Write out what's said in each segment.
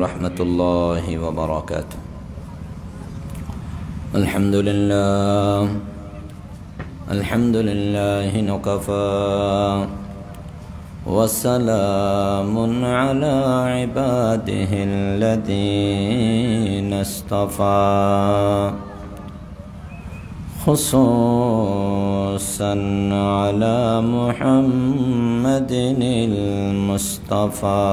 ورحمة الله وبركاته. الحمد لله نكفى وسلام على عباده الذين اصطفى خصوصا على محمد المصطفى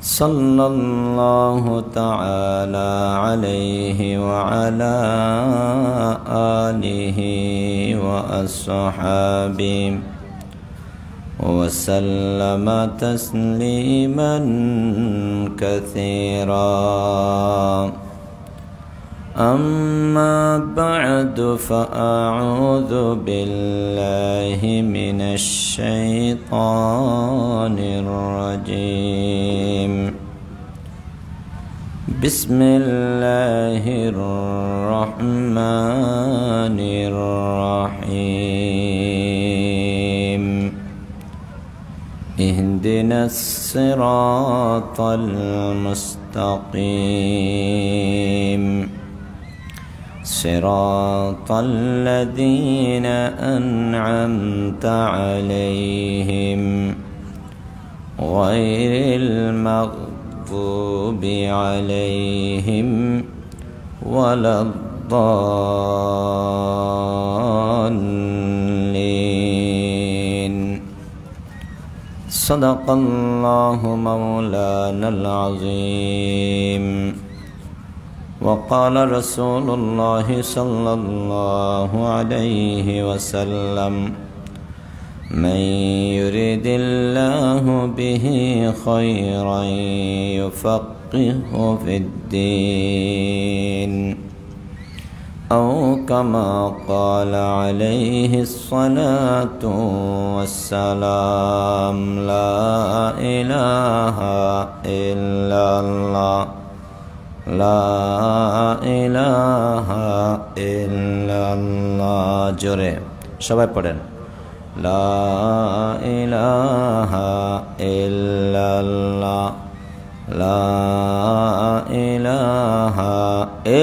صلى الله تعالى عليه وعلى آله وأصحابه وسلم تسليما كثيرا. أما بعد فأعوذ بالله من الشيطان الرجيم. بسم الله الرحمن الرحيم. اهدنا الصراط المستقيم صراط الذين أنعمت عليهم غير المغضوب عليهم ولا الضالين. صدق الله مولانا العظيم. وقال رسول الله صلى الله عليه وسلم: من يريد الله به خيرا يفقهه في الدين، أو كما قال عليه الصلاة والسلام. لا إله إلا الله، لا إله إلا الله. জোরে সবাই পড়েন, লা ইলাহা ইল্লাল্লাহ, লা ইলাহা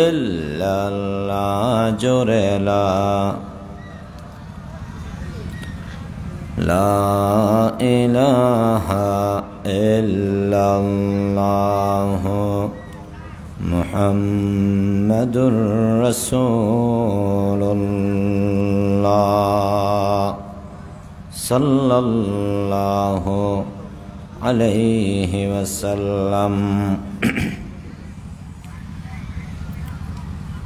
ইল্লাল্লাহ। জোরে লা ইলাহা ইল্লাল্লাহ মুহাম্মাদুর রাসূলুল্লাহ সাল্লাল্লাহু আলাইহি ওয়াসাল্লাম।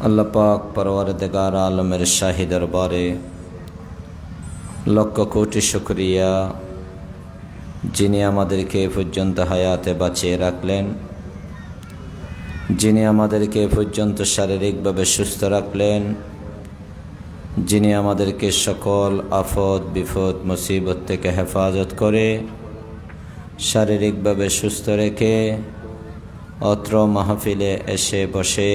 আল্লাহ পাক পরওয়ারদিগার আলমের শাহী দরবারে লক্ষ কোটি শুকরিয়া, যিনি আমাদেরকে এ পর্যন্ত হায়াতে বাঁচিয়ে রাখলেন, যিনি আমাদেরকে এ পর্যন্ত শারীরিকভাবে সুস্থ রাখলেন, যিনি আমাদেরকে সকল আফত বিপদ মুসিবত থেকে হেফাজত করে শারীরিকভাবে সুস্থ রেখে অত্র মাহফিলে এসে বসে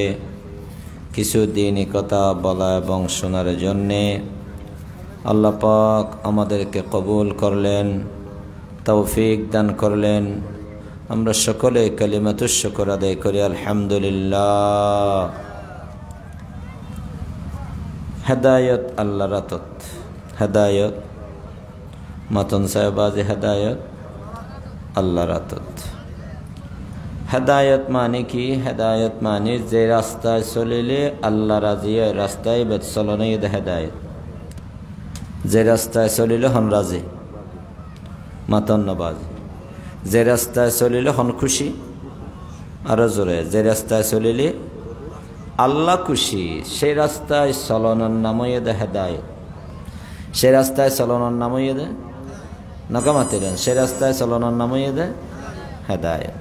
কিছু দ্বীনি কথা বলা এবং শোনার জন্যে আল্লাহ পাক আমাদেরকে কবুল করলেন, তৌফিক দান করলেন। আমরা সকলে কালিমাতুশ শুকর আদায় করি আলহামদুলিল্লাহ। হেদায়ত আল্লাহর আতত, হেদায়ত মাতন সাহেবাজি, হেদায়ত আল্লাহর আতত। হেদায়ত মানে কি? হেদায়ত মানে যে রাস্তায় চলিলে আল্লাহ রাজি হয়, রাস্তায় বেদ চলনে হেদায়ত। যে রাস্তায় চলিলে হন রাজি, মাতন নবাজি। যে রাস্তায় চলিলে হন খুশি, আরো জোরে, যে রাস্তায় চলিলে আল্লাহ খুশি, সেই রাস্তায় চলনের নামই দে হেদায়ত। সে রাস্তায় চলনের নামই দে নকামাতিলেন, সে রাস্তায় চলনের নামই দে হেদায়ত।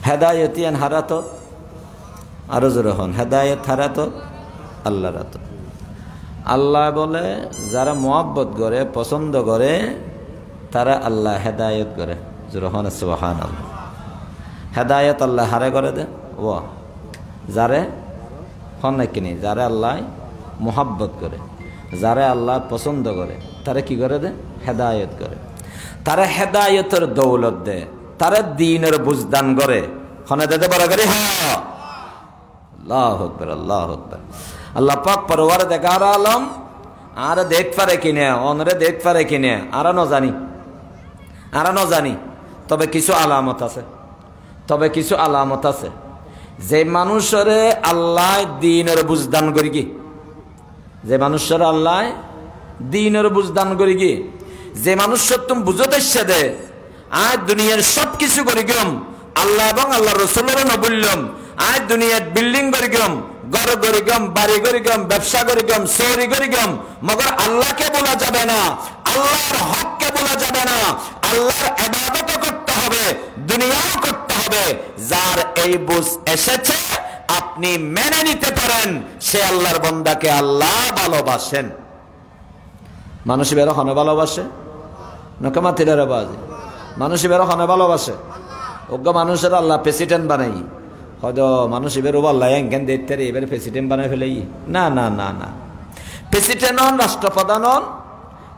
হেদায়তিয়ান হারাত, আরো জোরে হন, হেদায়ত হারাত আল্লাহ রাত। আল্লাহ বলে যারা মোহাব্বত করে, পছন্দ করে, তারা আল্লাহ হেদায়ত করে। জোরে হন সুবহানাল্লাহ। হেদায়ত আল্লাহ হারে করে দে ও যারে হন কিনি, যারে আল্লাহ মোহাব্বত করে, যারে আল্লাহ পছন্দ করে, তারা কি করে দে? হেদায়ত করে। তারা হেদায়তের দৌলত দেয়। তারা দ্বীনের বুঝদান করে হনে দিতে বড় করে হ্যাঁ আল্লাহু আকবার আল্লাহু আকবার আল্লাহ পাক পরওয়ারদিগার আলম আর দেখ পারে কিনে অনরে দেখ পারে কিনে আর ন জানি তবে কিছু আলামত আছে যে মানুষরে আল্লাহ দ্বীনের বুঝদান করি কি যে মানুষরে আল্লাহ দ্বীনের বুঝদান করি কি যে মানুষ তুমি বুঝতে দে আজ দুনিয়ার সব কিছু করি গম আল্লাহ এবং আল্লাহ রসুলের না বললাম আজ দুনিয়ার বিল্ডিং করি গম ঘর করি গম বাড়ি করি গম ব্যবসা করি গম চৌরি করি গম মগর আল্লাহকে বলা যাবে না আল্লাহর হককে বলা যাবে না আল্লাহর ইবাদত করতে হবে দুনিয়াও করতে হবে যার এই বুঝ এসেছে আপনি মেনে নিতে পারেন সে আল্লাহর বান্দাকে আল্লাহ ভালোবাসেন মানুষ বেরো হনে ভালোবাসে নকমা তিলারে বাজে মানুষ বেরো হনে ভালোবাসে অজ্ঞ মানুষের আল্লাহ প্রেসিডেন্ট বানাই হয়তো মানুষ বেরো আল্লাহ এনকেন দেখতে এবারে প্রেসিডেন্ট বানাই ফেলাই না না না না প্রেসিডেন্ট হন রাষ্ট্রপ্রধান হন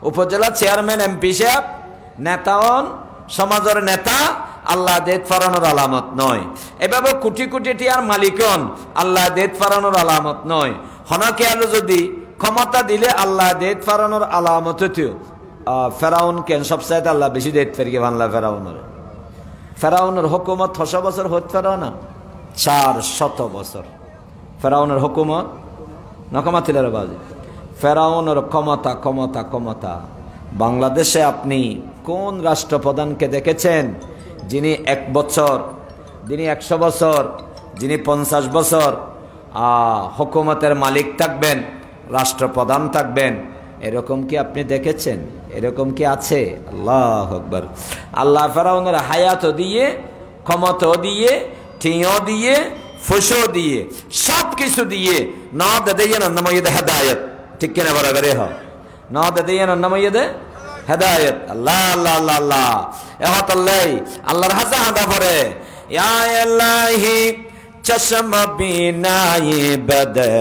উপজেলা চেয়ারম্যান এমপি সাহেব নেতা হন সমাজের নেতা আল্লাহ দেত ফারানোর আলামত নয় এভাবে কোটি কোটি টিয়ার মালিক হন আল্লাহ দেত ফারানোর আলামত নয় হনকে আলো যদি ক্ষমতা দিলে আল্লাহ দেত ফারানোর আলামত হতো ফেরাউন কেন সবচাইতে আল্লাহ বেশি দেত ফেরকে বাংলা ফেরাউনের হুকুমত 600 বছর হতে পারো না 400 বছর ফেরাউনের হুকুমত নকমাতিলার বাজে ফেরাউনের ক্ষমতা বাংলাদেশে আপনি কোন রাষ্ট্রপ্রধানকে দেখেছেন যিনি 1 বছর যিনি 100 বছর যিনি 50 বছর হুকুমতের মালিক থাকবেন রাষ্ট্রপ্রধান থাকবেন এরকম কি আপনি দেখেছেন এরকম কি আছে আল্লাহু আকবার আল্লাহ ফেরাউনের হায়াত দিয়ে ক্ষমতা দিয়ে ঠিও দিয়ে ফুসো দিয়ে সব কিছু দিয়ে না দেন নামাইয়ে হেদায়েত ঠিক কিনা বরাবর হয় না দেন নামাইয়ে হেদায়েত আল্লাহ আল্লাহ আল্লাহ আল্লাহ এহতাল্লাই আল্লাহর হাসা হাদা পড়ে ইয়া ইলাহি চশম বিনায়ে বদে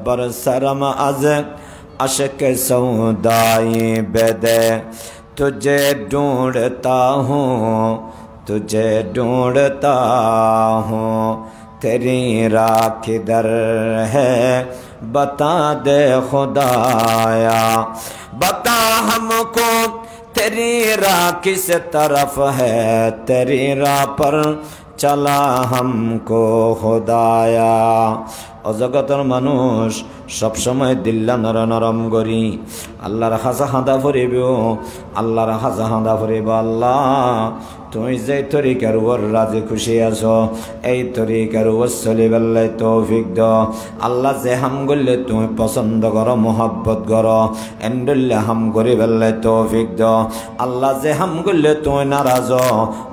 বরসরম আজ अशक सौदाई बेदे तुझे ढूंढता हूँ तेरी राह किधर है बता दे खुदाया बता हमको तेरी राह किस तरफ है तेरी राह पर चला हमको खुदाया অজগতর মানুষ সব সময় দিল্লা নরম করি আল্লাহর হাসা হাঁদা ফরিব আল্লাহর হাসা হাঁদা ফরিব আল্লাহ তুমি যে তরিকার ওর রাজি খুশি আছো এই তরিকার ওর চলিবেলাই তৌফিক দাও আল্লাহ যে হাম করলে তুমি পছন্দ করো মোহাব্বত করো এন্ডুল্লে হাম করি বেলাই তৌফিক দাও আল্লাহ যে হাম করলে তুমি নারাজ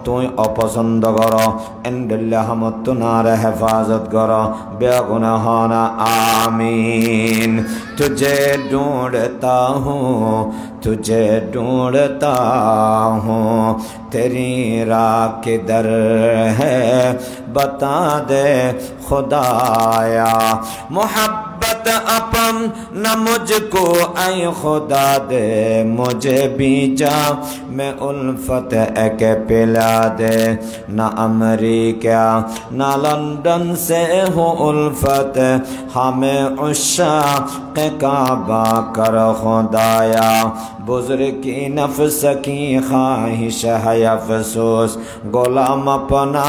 তুমি অপছন্দ করো এন্ডুল্লে হামত তো নারে হেফাজত করো বেগুনা होना आमीन तुझे ढूंढता हूँ तेरी राह किधर है बता दे खुदाया मोहब्बत अपन न मुझको ऐ खुदा दे मुझे भी जा मैं उल्फत एक पिला दे न अमेरिका न लंदन से हो उल्फत हमें उशाक़ काबा कर खुदाया बुज़ुर्ग की नफ्स की ख्वाहिश है अफसोस गुलाम अपना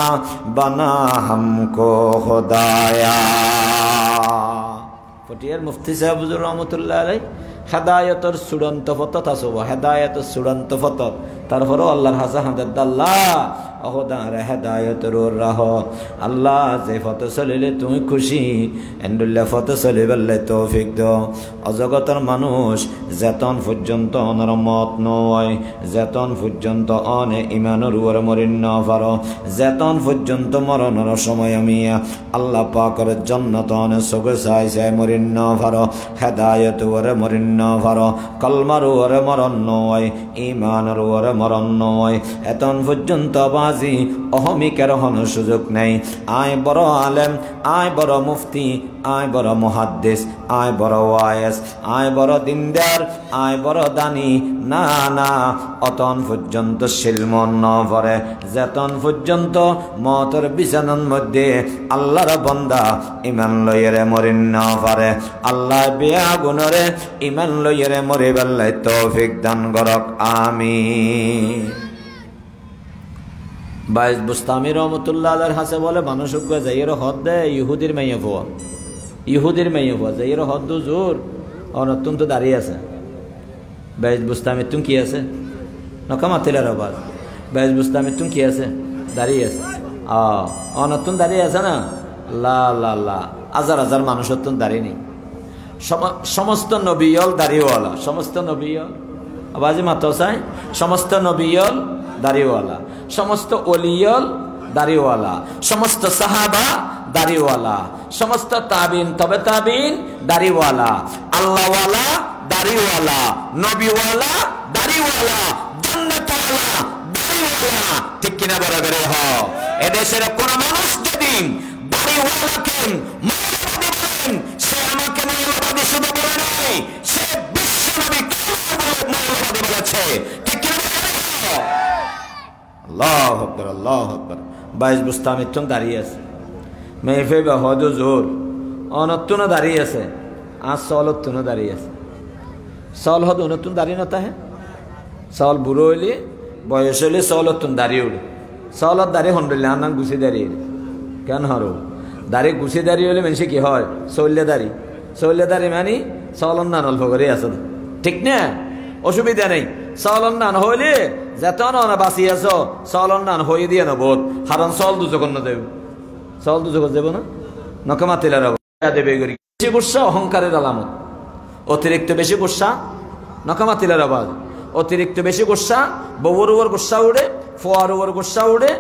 बना हमको खुदाया পটিয়ার মুফতি সাহেব হুজুর রহমতুল্লাহ আলাইহি হেদায়েতের চূড়ান্ত পথ আছে হেদায়েতের চূড়ান্ত পথ তারপরেও আল্লাহর হাসা হাদাত আল্লাহ অহদার হেদায়েতের রাহ আল্লাহ যে পথ চলিলে তুমি খুশি এন্ডুল্লাহ পথ চলিবাল্লাই তৌফিক দাও অজগতের মানুষ যেতন পর্যন্ত অনর মত নয় যেতন পর্যন্ত অনে ইমানের উপরে মরিন না পারো যেতন পর্যন্ত মরণের সময় আমি আল্লাহ পাকের জান্নাত অনে সগে চাই মরিন না পারো হেদায়েত উপরে মরিন না পারো কলমার উপরে মরণ নয় ইমানের উপরে মরণ নয় এতন পর্যন্ত বাজি অহমিকার হন সুযোগ নেই। আয় বড় আলেম, আয় বড় মুফতি, আয় বড় মুহাদ্দিস, আয় বড় ওয়াইজ, আয় বড় দিনদার, আয় বড় দানি, না না, অতন পর্যন্ত শিলমন ন পরে, যেতন পর্যন্ত মতর বিছানার মধ্যে আল্লাহর বান্দা ইমান লইরে মরিন না পারে। আল্লাহ বিয়া গুণরে ইমান লইরে মরি বেল্লাই তৌফিক দান করক, আমিন। বাইশ বুস্তামি রহমতুল্লাহ আলাইহির হাসে বলে মানুষ যাইয়ের হদ দে ইহুদির মাইয়া ফোয়া, ইহুদির মাইয়া ফোয়া যাইয়ের হদ দু জোর অনতুন তো দাঁড়িয়ে আছে। বাইশ বুস্তামি তুম কি আছে নকামা তেলার আবার বাইশ বুস্তামি তুম কি আছে দাঁড়িয়ে আছে। অনতুন দাঁড়িয়ে আছে না, লা লা লা হাজার হাজার মানুষের তো দাঁড়িয়ে নেই। সমস্ত নবীল দাড়িওয়ালা, সমস্ত নবীল আবাজি মাতো চাই, সমস্ত নবীল দাড়িওয়ালা, সমস্ত ওলিয়ল দাড়িওয়ালা, সমস্ত সাহাবা দাড়িওয়ালা, সমস্ত তাবিন তবে তাবিন দাড়িওয়ালা, আল্লাহওয়ালা দাড়িওয়ালা, নবীওয়ালা দাড়িওয়ালা, জান্নাতওয়ালা দাড়িওয়ালা। ঠিক কিনা বরাবর হ। এদেশের কোন মানুষ যদি দাড়িওয়ালাকে মৌলবাদী বলেন, সে আমাকে মৌলবাদী শুধু বলে নাই, সে বিশ্বনবী মৌলবাদী বলেছে। ঠিক কিনা? আল্লাহু আকবার, আল্লাহু আকবার। বাইশ বুস্তামি তুম দাঁড়িয়ে আছে, মেহফে হদ জোর অনতুন দাঁড়িয়ে আছে, আর সলতুন দাঁড়িয়ে আছে। সল হদ অনতুন দাঁড়িয়ে নতা হ্যাঁ, সল বুড়ো হইলে বয়স হইলে সলতুন দাঁড়িয়ে উঠে, সলত দাঁড়িয়ে হন্ডলে আর নাম গুছি দাঁড়িয়ে কেন হরো দাঁড়িয়ে গুছি দাঁড়িয়ে হলে মানুষে কি হয় শৈল্য দাঁড়ি, শৈল্য দাঁড়ি মানে সলন নান অল্প করে আছে, ঠিক না? অসুবিধা নেই। সলন নান হইলে যেত না বাঁচি আছো, সলন নান হয়ে দিয়ে না বোধ হারণ সল দুচক না দেব, সল দুচক দেব না নকমা তেলার দেবে। বেশি গুসা অহংকারের আলামত, অতিরিক্ত বেশি গুসা নকমা তেলার আবাজ, অতিরিক্ত বেশি গুসা বউর উপর গুসা উড়ে, ফোয়ার উপর গুসা উড়ে,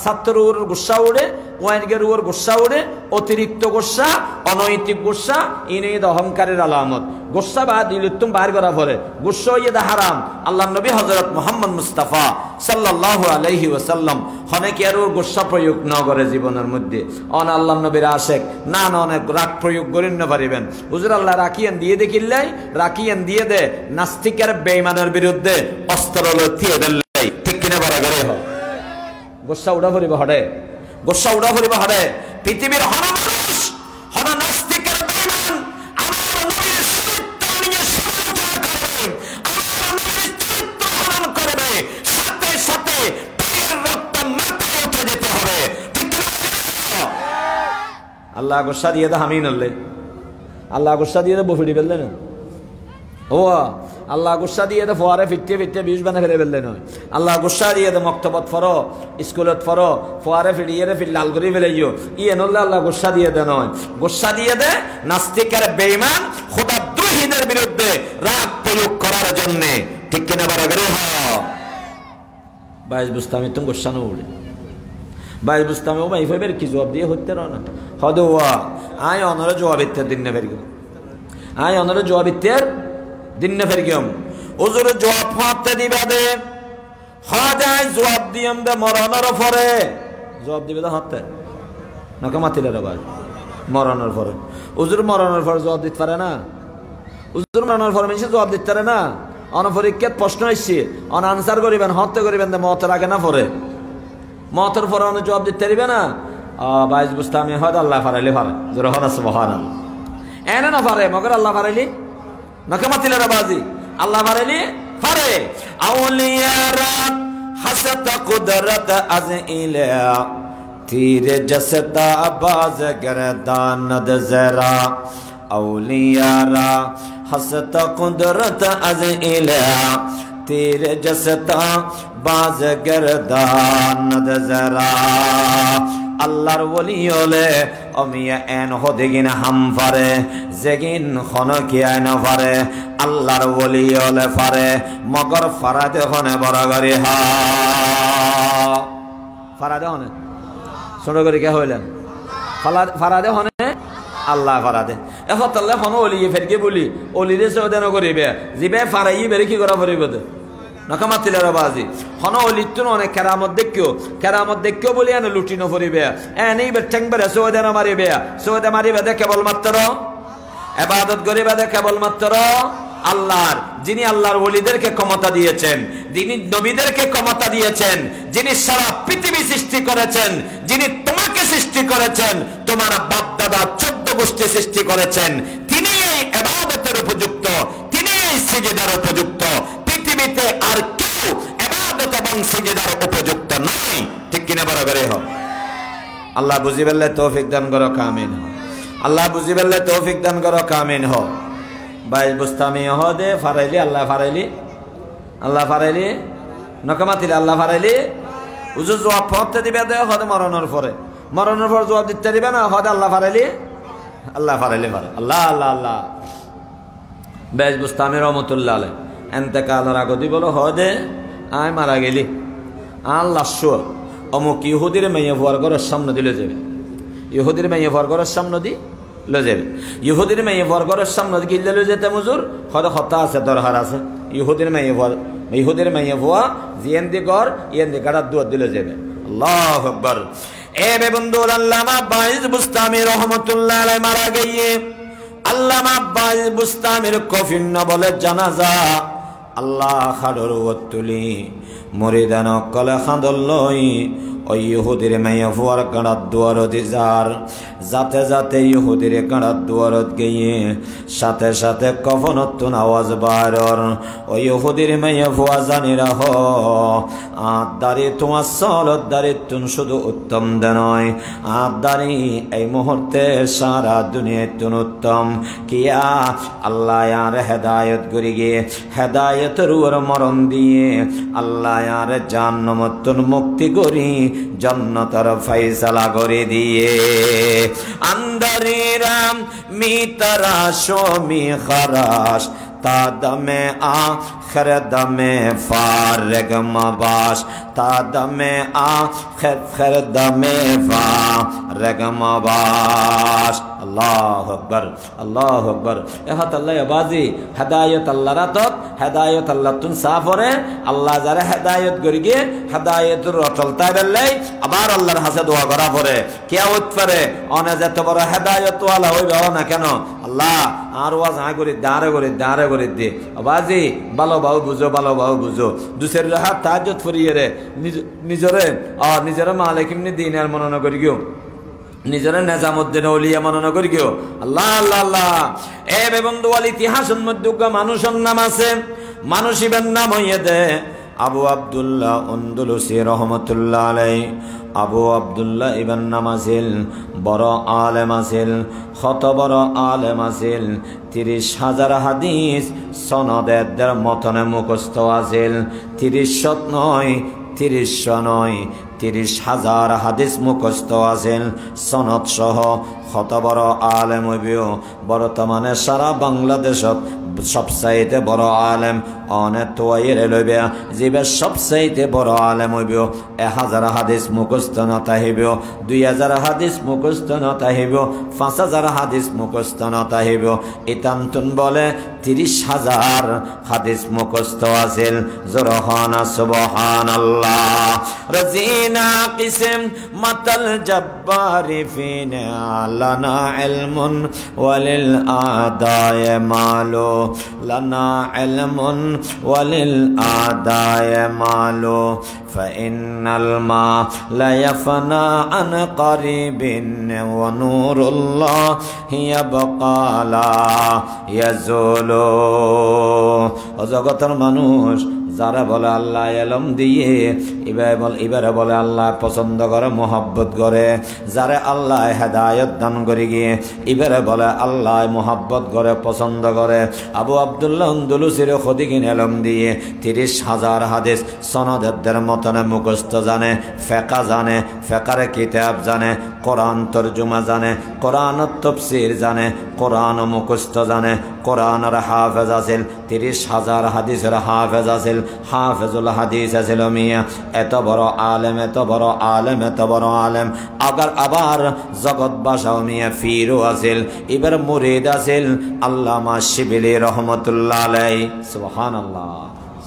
ছাত্রের উপর গুসা উড়ে, ওয়াইনগের উপর গুসা উড়ে। অতিরিক্ত গুসা, অনৈতিক গুসা ইনেদ অহংকারের আলামত। গুসা বা দিলুত্তম বাইর করা পরে গুসা ইয়েদা হারাম। আল্লাহ নবী হযরত মুহাম্মদ মুস্তাফা সাল্লাল্লাহু আলাইহি ওয়াসাল্লাম অনেকে আর গুসা প্রয়োগ ন করে জীবনের মধ্যে। অন আল্লাহ নবীর আশেক না না অনেক রাগ প্রয়োগ করেন না পারিবেন। হুজুর আল্লাহ রাখিয়ান দিয়ে দেখিল্লাই, রাখিয়ান দিয়ে দে নাস্তিকের বেঈমানের বিরুদ্ধে অস্ত্র লথিয়ে দিল। ঠিক কিনা বরাবর হ। গুসা উড়া পড়িব হড়ে, গুসা উড়া পড়িব হড়ে। পৃথিবীর হন মানুষ হন নাস্তিকের বেঈমান আমার নবীর সত্য নিয়ে সমালোচনা করবে, সাথে সাথে পায়ের রক্ত মাথায় উঠে যেতে হবে। আল্লাহ গুসা দিয়ে দে হামিন হলে, আল্লাহ গুসা দিয়ে দে বফিড়ি ফেললে না। ও আল্লাহ গুসা দিয়ে দে ফোয়ারে ফিরতে ফিরতে বিষ বানা ফেলে ফেললে নয়। আল্লাহ গুসা দিয়ে দে মক্তবত ফরো, স্কুলত ফরো, ফোয়ারে ফিরিয়ে ফির লাল করে ফেলাইও, ইয়ে নলে আল্লাহ গুসা দিয়ে দে নয়। গুসা দিয়ে দে নাস্তিকের বেঈমান খোদাদ্রোহীদের বিরুদ্ধে রাগ প্রয়োগ করার জন্য। ঠিক কিনা বরাবর হ। বাইশ বুস্তামি তুমি গুসা না উড়ে, বাইশ বুস্তামি ও মাইফে বের কি জবাব দিয়ে হতে না হদ ওয়া আয় অনরে জবাব ইত্যার দিন না ফের গেল, আয় অনরে জবাব ইত্যার দিন না ফের গেম। ওজোরে জবাব হাতে দিবা দে হাজায় জবাব দিয়াম দে মরণের পরে, জবাব দিবে দে হাতে নাকা মাতিলের আবার মরণের পরে। ওজোর মরণের পরে জবাব দিতে পারে না, ওজোর মরণের পরে মানুষ জবাব দিতে পারে না। অনপরীক্ষাত প্রশ্ন আসছে, অন আনসার করিবেন, হত্যা করিবেন দে মতের আগে না পরে, মতের পরে অনেক জবাব দিতে পারিবে না। বাইশ বুঝতে আমি হয়তো আল্লাহ ফারাইলে ফারে জোর হন সুবহানাল্লাহ এনে না ফারে মগর আল্লাহ ফারাইলি নকমাতিলের বাজি আল্লাহ ফারাইলি ফারে। আউলিয়ারা হাসত কুদরত আজ ইলা तीरे जसता बाज गर्दानद जरा औलियारा हसता कुदरत अज इला तेरे जसता बाज गर्दानद जरा আল্লাহর ওলি হলে অমিয়া এন হদিগিন হাম পারে জেগিন খনকি আইন পারে আল্লাহর ওলি হলে পারে মগর ফারাদে হনে বরাবরি হা ফারাদে হনে ছোট করে কে হইলেন ফারাদে হনে আল্লাহ ফারাদে এখন তাল্লাহ হন অলি ফেরকে বলি অলিরে সৌদানো করিবে জিবে ফারাই বেরে কি করা পড়িব নকামাতিলার বাজি হন লিটুন অনেক কেরামত দেখিও বলি এনে লুটি নফরিবে এনেই বেঠেং বেড়ে সৌদে না মারিবে সৌদে মারিবে দে কেবলমাত্র ইবাদত করিবে দে কেবলমাত্র আল্লাহর, যিনি আল্লাহর ওলিদেরকে ক্ষমতা দিয়েছেন, যিনি নবীদেরকে ক্ষমতা দিয়েছেন, যিনি সারা পৃথিবী সৃষ্টি করেছেন, যিনি তোমাকে সৃষ্টি করেছেন, তোমার বাপ দাদা 14 গোষ্ঠী সৃষ্টি করেছেন, তিনি এই ইবাদতের উপযুক্ত, তিনি এই সিজদার উপযুক্ত। পৃথিবীতে আর কেউ ইবাদত এবং সিজদার উপযুক্ত নয়। ঠিক কিনা বরাবর হোক। আল্লাহ বুঝি বললে তৌফিক দান করো, আমিন। আল্লাহ বুঝি বললে তৌফিক দান করো, আমিন। হো ভাই বুস্তামি দে ফারাইলি আল্লাহ ফারাইলি নকামাতিল আল্লাহ ফারাইলি উজু জবাব পড়তে দিবে দে হদে মরণের পর জবাব দিতে দিবে না হদে আল্লাহ ফারাইলি ফারে আল্লাহ আল্লাহ আল্লাহ। বেশ বুস্তামি রহমতুল্লাহ আলাই এন্তেকালের আগতি বলো হদে আয় মারা গেলি আল্লাহ শো অমুক ইহুদির মেয়ে ভুয়ার ঘরের সামনে দিলে যাবে, ইহুদির মেয়ে ভুয়ার ঘরের সামনে দি লে যাবে। ইহুদির মেয়ে বর্গরের সামনে গিলে লে যেতে মজুর হয়তো হত্যা আছে, দরকার আছে। ইহুদির মেয়ে ভুয়া জিয়েন দি গর ইয়েন দি গাড়ার দুয়ার দিলে যাবে। আল্লাহু আকবার। এ বে বন্ধু আল্লামা বাইজ বুস্তামি রহমতুল্লাহ আলাইহি মারা গিয়ে আল্লামা বাইজ বুস্তামির কফিন না বলে জানাজা আল্লাহ খাড়র তুলি মরিদান কলে খাঁদল লই ওই ইহুদির মেয়ে ফুয়ার কাঁড়ার দুয়ারত যার যাতে যাতে ইহুদির কাঁড়ার দুয়ারত গিয়ে সাথে সাথে কফনতুন আওয়াজ বারর ওই ইহুদির মেয়ে ফুয়া জানি রাহ আদারি তোমার সলত দারিতুন শুধু উত্তম দে নয় আদারি এই মুহূর্তে সারা দুনিয়াতুন উত্তম কিয়া আল্লাহ আর হেদায়ত করি গিয়ে হেদায়তের উপর মরণ দিয়ে আল্লাহ আর জান্নামতুন মুক্তি করি জন্নতর ফয়সালা করে দিয়ে আন্দারিরাম মিতরাশো মি খরাশ তা দমে আখর দমে ফারগ মাবাস তা দমে আখর দমে ফারগ মাবাস। আল্লাহু আকবার আল্লাহু আকবার। এহাত আল্লাহ বাজি হেদায়েত আল্লাহ রাতত হেদায়েত আল্লাহ তুন সাফরে আল্লাহ যারা হেদায়েত করি গিয়ে হেদায়েতের চলতে বেললে আবার আল্লাহর হাসে দোয়া করা পড়ে কিয়ামত পরে অনে যত বড় হেদায়েত ওয়ালা হইবে না কেন আল্লাহ আর ওয়াজ আ করে দাঁড়ে করে দে বাজি ভালো বাবু বুঝো দুসের হাত তাহাজ্জুদ ফরিয়ে রে নিজরে মালিক ইবনে দিনার মননা করি গিও নিজরে নিজামউদ্দিন ওলিয়া মননা করি গিও আল্লাহ আল্লাহ আল্লাহ। এ বে বন্ধু ওয়াল ইতিহাসের মধ্যে মানুষের নাম আছে, মানুষের নাম হইয়ে দে আবু আব্দুল্লাহ আন্দলুসি রহমতুল্লাহ আলাই। আবু আব্দুল্লাহ ইবন নাম আছিল, বড় আলেম আছিল, কত বড় আলেম আছিল। 30,000 হাদিস সনদের মতনে মুখস্থ আছিল। 30 নয় 30,000 হাদিস মুখস্থ আছিল সনদ সহ। কত বড় আলেম হইবিও বর্তমানে সারা বাংলাদেশত সবচাইতে বড় আলেম অনেক তোয়াইয়ের লইবে যিবে সবচাইতে বড় আলেম হইবিও 1000 হাদিস মুখস্থ নতাহিব, 2000 হাদিস মুখস্থ নতাহিব, 5000 হাদিস মুখস্থ নতাহিব। ইতান্তন বলে 30,000 হাদিস মুখস্থ আছিল। জোরহানা সুবহানাল্লাহ। রাজিনা কিসম মাতাল জব্বারি ফিনা লানা ইলমুন ওয়ালিল আদায় মালো লানা ইলমুন ওয়ালিল আদায় মালো ফাইনাল মা লা ইয়াফনা আন কারিবিন ওয়া নূরুল্লাহ ইয়াবকা লা ইয়াজুলু। জগতের মানুষ যারা বলে আল্লাহ এলম দিয়ে এবারে বলে আল্লাহ পছন্দ করে মোহাব্বত করে, যারা আল্লাহ হেদায়ত দান করে গিয়ে এবারে বলে আল্লাহ মোহাব্বত করে পছন্দ করে। আবু আব্দুল্লাহ আন্দলুসির খদিকিন এলম দিয়ে 30,000 হাদিস সনদের মতনে মুখস্থ জানে, ফেকা জানে, ফেকার কিতাব জানে, কোরআন তরজুমা জানে, কোরআন তাফসীর জানে, কোরআন মুখস্থ জানে, কোরআনের হাফেজ আছিল। 30,000 হাদিসের হাফেজ আছিল, হাফেজুল হাদিস আছিল মিয়া। এত বড় আলেম এত বড় আলেম এত বড় আলেম আবার জগৎ বাসাও মিয়া ফিরও আছিল। এবার মুরিদ আছিল আল্লামা শিবিলি রহমতুল্লাহ আলাইহি। সুবহানাল্লাহ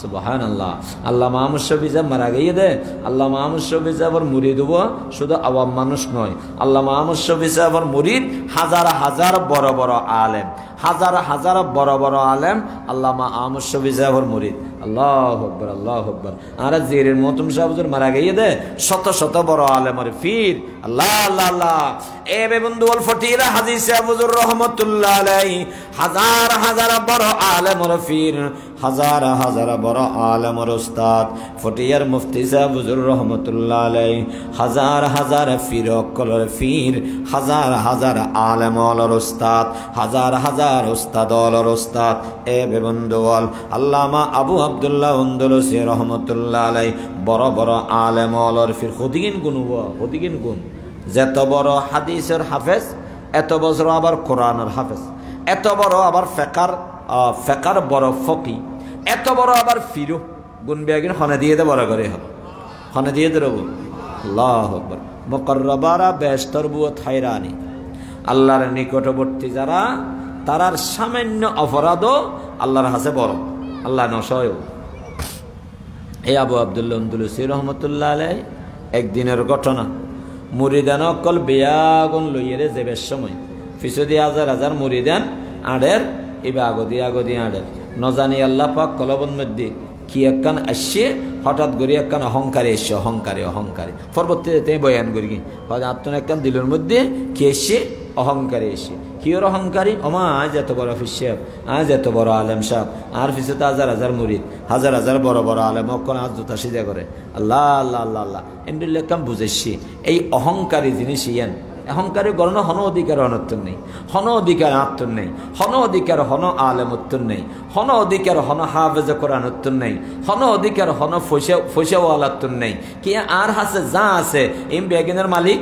সুবহানাল্লাহ। আল্লাহ মাহমুদ শফি সাহেব মারা গিয়ে দে, আল্লাহ মাহমুদ শফি সাহেবের মুরিদ হবো শুধু আওয়াম মানুষ নয়, আল্লাহ মাহমুদ শফি সাহেবের মুরিদ হাজার হাজার বড় বড় আলেম, হাজার হাজার বড় বড় আলেম আল্লাহ মাহমুদ শফি সাহেবের মুরিদ। আল্লাহু আকবার, আল্লাহু আকবার। আর জিরের মতুম সাহেব মারা গিয়ে দে শত শত বড় আলেমের ফির। আল্লাহ আল্লাহ আল্লাহ। এ বন্ধু ওয়াল ফটিরা হাজী সাহেব হুজুর রহমাতুল্লাহ আলাইহি হাজার হাজার বড় আলেমের ফির, হাজার হাজার বড় আলেমের উস্তাদ ফটিয়ার মুফতি সাহেব হুজুর রহমাতুল্লাহ আলাইহি হাজার হাজার ফিরকলের ফির, হাজার হাজার আলেমর উস্তাদ, হাজার হাজার উস্তাদর উস্তাদ। এ বন্ধু ওয়াল আল্লামা আবু আব্দুল্লাহ আন্দলুসি রহমাতুল্লাহ আলাইহি বড় বড় আলেমর ফির। হদিগিন গুণ হদিগিন গুণ, যত বড় হাদিসের হাফেজ এত বড় আবার কোরআনের হাফেজ, এত বড় আবার ফেকার বড় ফকি, এত বড় আবার ফিরু গুণ বেগিন হনে দিয়ে দে বড় করে হবে, হনে দিয়ে দে রবু। আল্লাহু আকবার। মুকররবারা বেশতর বুয়ত হায়রানি, আল্লাহর নিকটবর্তী যারা তারার সামান্য অপরাধও আল্লাহর হাতে বড়, আল্লাহ নশয়। এই আবু আব্দুল্লাহ আন্দলুসি রহমতুল্লাহ আলাইহি একদিনের ঘটনা, মুরিদান অকল বেয়াগুন লইয়েরে যাবার সময় ফিসদি হাজার হাজার মুরিদান আড়ের এবার আগদি আড়ের নজানি আল্লাহ পাক কলবন মধ্যে কি একখান আসছে হঠাৎ করে একখান অহংকারে এসছে, অহংকারে পরবর্তীতে বয়ান করি আত্মন একখান দিলের মধ্যে কি এসছে অহংকারে এসে। কি ওর অহংকারী? ওমা আজ এত বড় অফিস সাহেব, আজ এত বড় আলেম সাহেব, আর ফিসে হাজার হাজার মুরিদ, হাজার হাজার বড় বড় আলেম অক্ষণ আজ জুতা সিজা করে। আল্লাহ আল্লাহ আল্লাহ আল্লাহ এন্ডুল্লাম বুঝেছি এই অহংকারী জিনিস ইয়ান। অহংকারী গণনা হন অধিকার অনত্তর নেই, হন অধিকার আত্মর নেই, হন অধিকার হন আলেম উত্তর নেই, হন অধিকার হন হাফেজ কোরআন উত্তর নেই, হন অধিকার হন ফৈসাওয়ালাত্তর নেই। কি আর হাসে যা আছে এই বেগিনের মালিক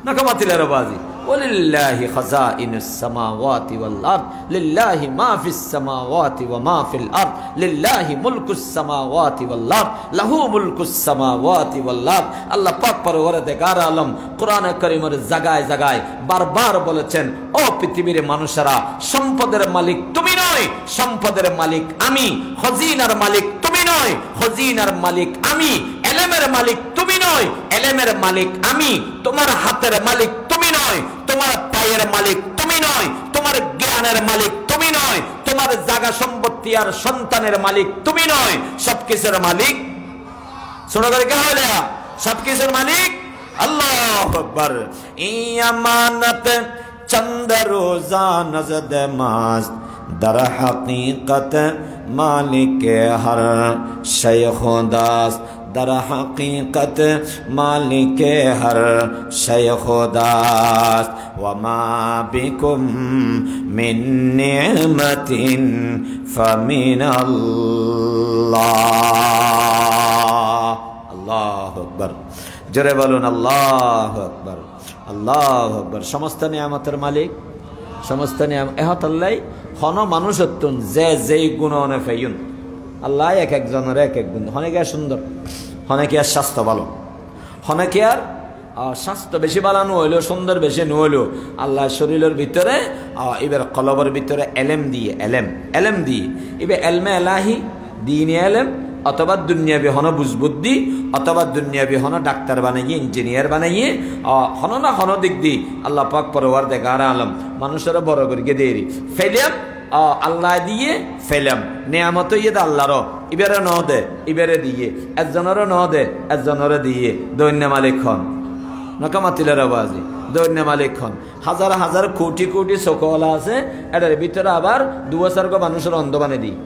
নাকামাতিলের বাজি। ওয়ালিল্লাহি খাযাইনুস সামাওয়াতি ওয়াল আরদ লিল্লাহি মা ফিস সামাওয়াতি ওয়া মা ফিল আরদ লিল্লাহি মুলকুস সামাওয়াতি ওয়াল আরদ লাহু মুলকুস সামাওয়াতি ওয়াল আরদ। আল্লাহ পাক পরওয়ারদিগার আলম কোরআনে কারীমের জায়গায় জায়গায় বারবার বলেছেন, ও পৃথিবীর মানুষেরা সম্পদের মালিক তুমি নয়, সম্পদের মালিক আমি, খজিনার মালিক তুমি নয়, খজিনার মালিক আমি, এলেমের মালিক তুমি নয়, এলেমের মালিক আমি, তোমার হাতের মালিক তুমি নয়, তোমার পায়ের মালিক তুমি নয়, তোমার জ্ঞানের মালিক তুমি নয়, তোমার জায়গা সম্পত্তি আর সন্তানের মালিক তুমি নয়, সবকিছুর মালিক শোনা করে কে হলে সবকিছুর মালিক আল্লাহু আকবার। ইয়ামানত চন্দ রোজা নজদ মাস্ত در حقیقت مالک ہر شے خداست، در حقیقت مالک ہر شے خداست، وما بكم من نعمت فمن اللہ۔ اللہ اکبر، জোরে বলুন আল্লাহু আকবার, আল্লাহু আকবার। সমস্ত নিয়ামতের মালিক, সমস্ত নিয়ামত এহত আল্লাহ হন মানুষত্বন যে যেই গুণনে ফেয়ুন আল্লাহ এক একজনের এক এক গুণ। হনেকে আর সুন্দর, হনেকে আর স্বাস্থ্য ভালো, হনেকে আর স্বাস্থ্য বেশি বালানো হইলেও সুন্দর বেশি নহইলেও আল্লাহ শরীরের ভিতরে এবার কলবের ভিতরে এলেম দিয়ে এলেম দিয়ে এবার এলমে এলাহি দিন এলেম অথবা দুনিয়াবি হন বুঝবুদ্ধি অথবা দুনিয়াবি হন ডাক্তার বানাইয়ে ইঞ্জিনিয়ার বানাইয়ে হন না হন দিক দি আল্লাহ পাক পরওয়ারদিগার আলম মানুষের বড় করে দেরি ফেলাম আল্লাহ দিয়ে ফেলাম নিয়ামত ইয়ে আল্লাহর ইবারে ন দে ইবারে দিয়ে একজনের ন দে একজনের দিয়ে দৈন্য মালিক খন নকামাতিলের আওয়াজি দৈন্য মালিক খন। হাজার হাজার কোটি কোটি চকলা আছে, এটার ভিতরে আবার ২০০০ মানুষের অন্ধ বানিয়ে দিই।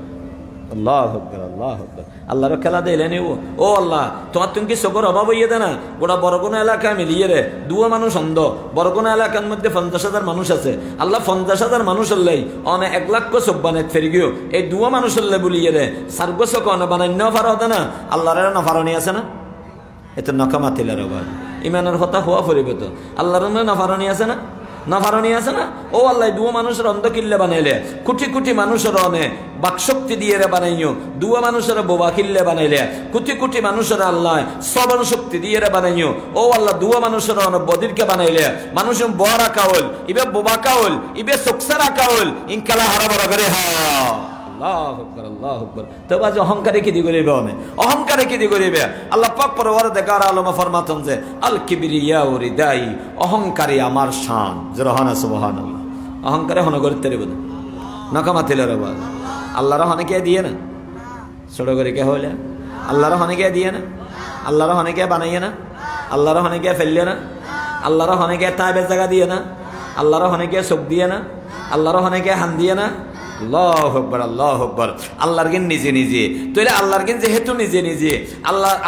আল্লাহু আকবার, আল্লাহু আকবার। আল্লাহর খেলা দিলে নিব। ও আল্লাহ, তোমার তুমি কি চোখের অভাব হইয়ে দে না? গোটা বরগুনা এলাকা মিলিয়ে রে ২ মানুষ অন্ধ। বরগুনা এলাকার মধ্যে ৫০,০০০ মানুষ আছে। আল্লাহ ৫০,০০০ মানুষ হলেই অনে ১,০০,০০০ চোখ বানাই ফেরি গিয়েও এই ২ মানুষ হলে বলিয়ে রে সার্গ চোখ অনে বানাই ন ফার হতে না। আল্লাহর নাফারনি আছে না? এত নকামাতিলের অভাব ইমানের কথা হওয়া ফরিবে তো। আল্লাহর নাফারনি আছে না? নাফারনি আছে না? ও আল্লাহ ২ মানুষের অন্ধ কিল্লে বানাইলে, কোটি কোটি মানুষের অনে বাকশক্তি দিয়ে রে বানাইও, ২ মানুষের বোবা কিল্লে বানাইলে, কোটি কোটি মানুষের আল্লাহ শ্রবণ শক্তি দিয়ে রে বানাইও। ও আল্লাহ ২ মানুষের অনে বদিরকে বানাইলে, মানুষ বড়া কাউল ইবে বোবা কাউল ইবে সুকসারা কাউল ইনকালা হারা বড় করে হা। আল্লাহু আকবার আল্লাহু আকবার। তো বাজ অহংকারে কি দি করিবে না, অহংকারে কি দি করিবে। আল্লাহ পাক পরওয়ারদিগার আলম ফরমাতেন যে আল কিবরিয়া রিদাই, অহংকারী আমার শান। জোরহানা সুবহানাল্লাহ। অহংকারে হন করতে রে বলে নকামাতিলে রে বাজ। আল্লাহর হনে কে দিয়ে না ছোট করে কে হইলে, আল্লাহর হনে কে দিয়ে না, আল্লাহর হনে কে বানাইয়ে না, আল্লাহর হনে কে ফেললে না, আল্লাহর হনে কে তাইবের জায়গা দিয়ে না, আল্লাহর হনে কে চোখ দিয়ে না, আল্লাহর হনে কে হান দিয়ে না। আল্লাহু আকবার আল্লাহু আকবার। আল্লাহর গিন নিজে নিজে তইলে আল্লাহর গিন যেহেতু নিজে নিজে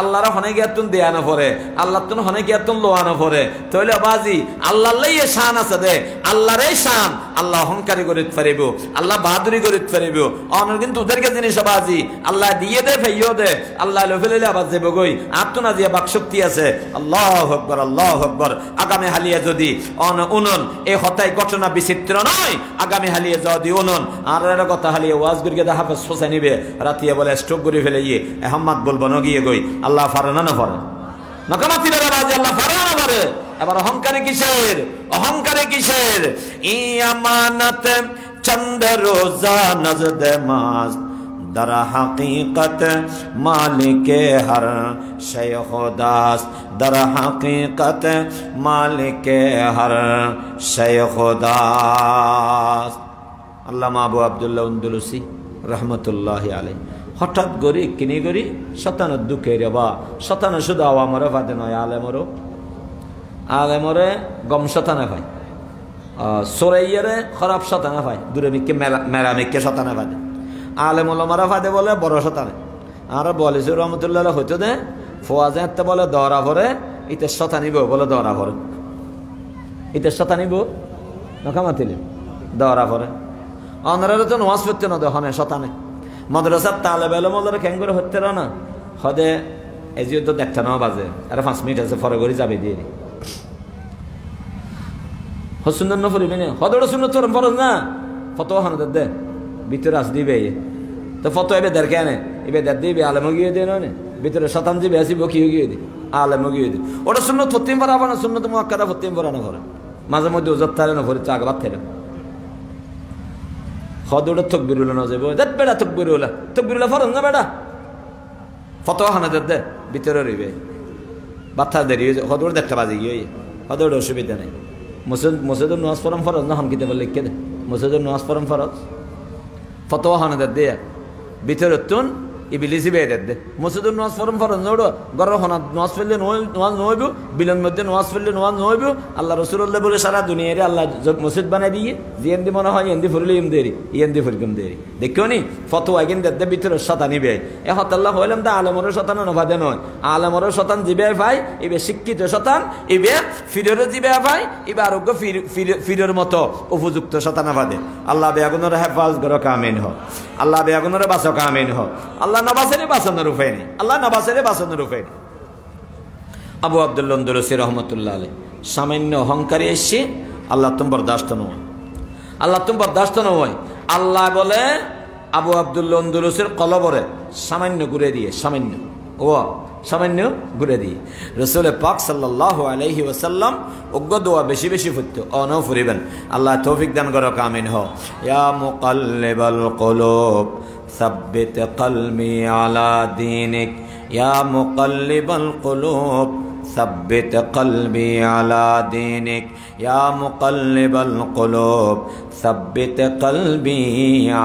আল্লাহর হনে গিয়া তুন দেয়া না পড়ে, আল্লাহর তুন হনে গিয়া তুন লোয়া না পড়ে। তইলে বাজি আল্লাহর লাই শান আছে দে, আল্লাহর এই শান। আল্লাহ অহংকারী করিতে পারিব, আল্লাহ বাহাদুরি করিতে পারিব। অনর কিন্তু ওদেরকে জিনিস বাজি আল্লাহ দিয়ে দে ফেইও দে, আল্লাহ লফেলে আবার যাবো গই আত্ম না দিয়া বাক শক্তি আছে। আল্লাহু আকবার আল্লাহু আকবার। আগামী হালিয়া যদি উনন এই হতাই ঘটনা বিচিত্র নয়, আগামী হালিয়া যদি উনন আর কথা হালিয়ে ওয়াজ করিয়ে দা হাফেজ সোসা নিবে রাতিয়া বলে স্ট্রোক করে ফেলে গিয়ে আহম্মদ বলবো ন গিয়ে গই আল্লাহ ফারে না ফারে নকামাতি আল্লাহ ফারে না ফারে। এবার অহংকারে কিসের, অহংকারে কিসের। ইয়ামানত চন্দ রোজা নজদ মাস در حقیقت مالک ہر شے خداس، در حقیقت مالک ہر شے خداس। আল্লামা আবু আব্দুল্লাহ আন্দলুসি রহমতুল্লাহি আলাইহি হঠাৎ গরি কিনি গরি শতানের দুঃখে রে বা শতানে শুধু আওয়ামরে ফাদে নয়, আলেমরে গম শতানে ভাই, সোরাইয়ারে খারাপ শতানে ভাই, দূরে মিকে মেলা মিকে শতানে ফাদে, আলেম ওলামারা ফাদে বলে বড় শতানে। আর বলেছে রহমতুল্লাহ হইতো দে ফোয়াজে একটা বলে দরা ভরে ইতে শতানিব বলে দরা ভরে, ইতে শতানিব নখামাতিলে দরা ভরে। অনরা তো নামাজ পড়তে না দহনে শতানে মাদ্রাসার তালেব ইলম ওদের কেন করে হতে না হদে এজিও তো দেখতে না বাজে আর 5 মিনিট আছে পরে করে যাবে দিয়ে দি হসুন্দর না পড়িবে না হদড় সুন্নত তোর ফরজ না ফতোয়া হান দে ভিতরে আস দিবে তো ফতোয়া এবে দের কেন এবে দের দিবে আলেম গিয়ে দে না ভিতরে শতান দিবে আসিব কি গিয়ে দি আলেম গিয়ে দি ওটা সুন্নত ফতিম পড়াবো না, সুন্নত মুআক্কাদা ফতিম পড়ানো করে মাঝে মধ্যে ওজত তারে না পড়ে চাক বাদ থেকে হদড় তকবিরুল্লাহ না যাবে দেখ বেড়া তকবিরুল্লাহ ফরজ না বেড়া ফতোয়া হানা দে ভিতরে রইবে বাচ্চা দেরি হদড় দেখতে বাজে গিয়ে হদড় অসুবিধা নেই। মসজিদের নামাজ পড়াম ফরজ না, হাম কিতাবে লিখে দে মসজিদের নামাজ পড়াম ফরজ, ফতোয়া হানা দে ভিতরে তুন ইবিলিসি বেয়ে দে মসজিদের নামাজ পড়াম ফরজ নড়ো গরর হনা নামাজ পড়লে নামাজ নইব, বিলন মধ্যে নামাজ পড়লে নামাজ নইব। আল্লাহ রাসূলুল্লাহ বলে সারা দুনিয়ারে আল্লাহ মসজিদ বানাই দিয়ে জিয়েন্দি মনে হয় এন্দি ফুরলে ইম দেরি ইয়েন্দি ফুরকম দেরি দেখো নি ফতোয়া গিন দে ভিতরে শতানি বে এ হতাল্লাহ হইলাম দা আলেমর শতান না বাদে নয়, আলেমর শতান জিবে ভাই ইবে শিক্ষিত শতান ইবে ফিরের জিবে ভাই ইবে আরোগ্য ফিরের মতো উপযুক্ত শতানা বাদে। আল্লাহ বেগুনের হেফাজ করো কামিন হ, আল্লাহ বেগুনের বাঁচো কামিন হ, আল্লাহ নবাসেরে বাঁচানোর উপায় নেই, আল্লাহ নবাসেরে বাঁচানোর উপায় নেই। আবু আব্দুল্লাহ আন্দলুসি রহমতুল্লাহ আলাইহি সামান্য অহংকারী এসে আল্লাহ তুমি বরদাস্ত নয়, আল্লাহ তুমি বরদাস্ত নয়। আল্লাহ বলে আবু আব্দুল্লাহ আন্দলুসির কলবরে সামান্য ঘুরে দিয়ে সামান্য ঘুরে দিয়ে রাসূল পাক সাল্লাল্লাহু আলাইহি ওয়াসাল্লাম অজ্ঞ দোয়া বেশি বেশি ফুটতো অনও ফুরিবেন। আল্লাহ তৌফিক দান করো কামিন হ। ইয়া মুকাল্লিবাল কুলুব সাব্বিত কলবি আলা দীনিক, ইয়া মুকাল্লিবাল কুলুব সাব্বিত কলবি আলা দীনিক, ইয়া মুকাল্লিবাল কুলুব সাব্বিত কলবি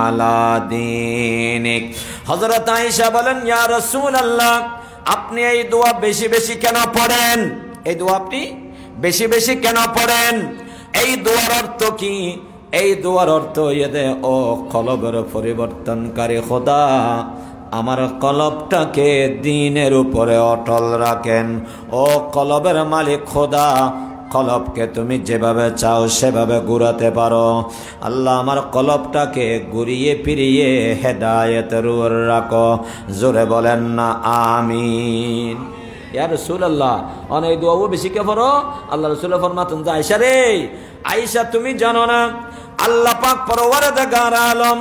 আলা দীনিক। হযরত আয়েশা বলেন ইয়া রাসূলুল্লাহ আপনি এই দোয়া বেশি বেশি কেন পড়েন, এই দোয়া আপনি বেশি বেশি কেন পড়েন? এই দোয়ার অর্থ কি? এই দোয়ার অর্থ এদে ও কলবের পরিবর্তনকারী খোদা আমার কলবটাকে দ্বীনের উপরে অটল রাখেন। ও কলবের মালিক খোদা কলবকে তুমি যেভাবে চাও সেভাবে ঘুরাতে পারো। আল্লাহ আমার কলবটাকে ঘুরিয়ে ফিরিয়ে হেদায়েতের উপর রাখো। জোরে বলেন না আমিন। ইয়া রাসূলুল্লাহ অনেক দোয়া বেশি কে পড়ো। আল্লাহ রাসূল ফরমাতেন যে আয়েশা রে আয়েশা তুমি জানো না আল্লাহ পাক পরওয়ারদিগার আলম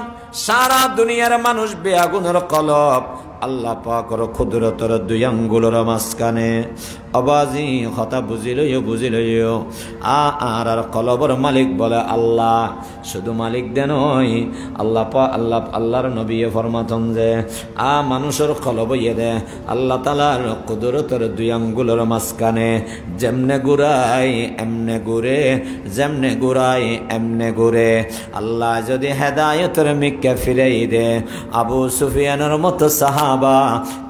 সারা দুনিয়ার মানুষ বেআগুনের কলব আল্লাহ পাকের কুদরতের দুই আঙ্গুলের মাঝখানে অবাজি কথা বুঝিলইও আর কলবর মালিক বলে আল্লাহ। শুধু মালিক দে নয়, আল্লাহর নবী ফরমাতন যে মানুষের কলব ইয়ে দে আল্লাহ তাআলার কুদরতের দুই আঙ্গুলের মাঝখানে যেমনে ঘুরাই এমনে ঘুরে, যেমনে ঘুরাই এমনে ঘুরে। আল্লাহ যদি হেদায়েতের মিক্কে ফিরাই দে, আবু সুফিয়ানের মতো সাহাবা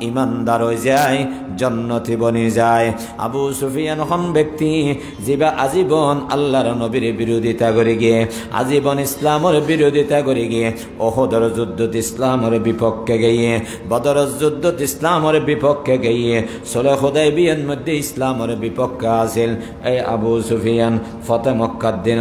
ইমানদার হয়ে যায়, জান্নাতি বনে যায়। আবু সুফিয়ান হন ব্যক্তি যিবা আজীবন আল্লাহর নবীর বিরোধিতা করে গিয়ে, আজীবন ইসলামের বিরোধিতা করে গিয়ে ওহদের যুদ্ধত ইসলামের বিপক্ষে গিয়ে, বদরের যুদ্ধত ইসলামের বিপক্ষে গিয়ে, সুলহ হুদাইবিয়ার মধ্যে ইসলামের বিপক্ষে আছিল। এই আবু সুফিয়ান ফতে মক্কার দিন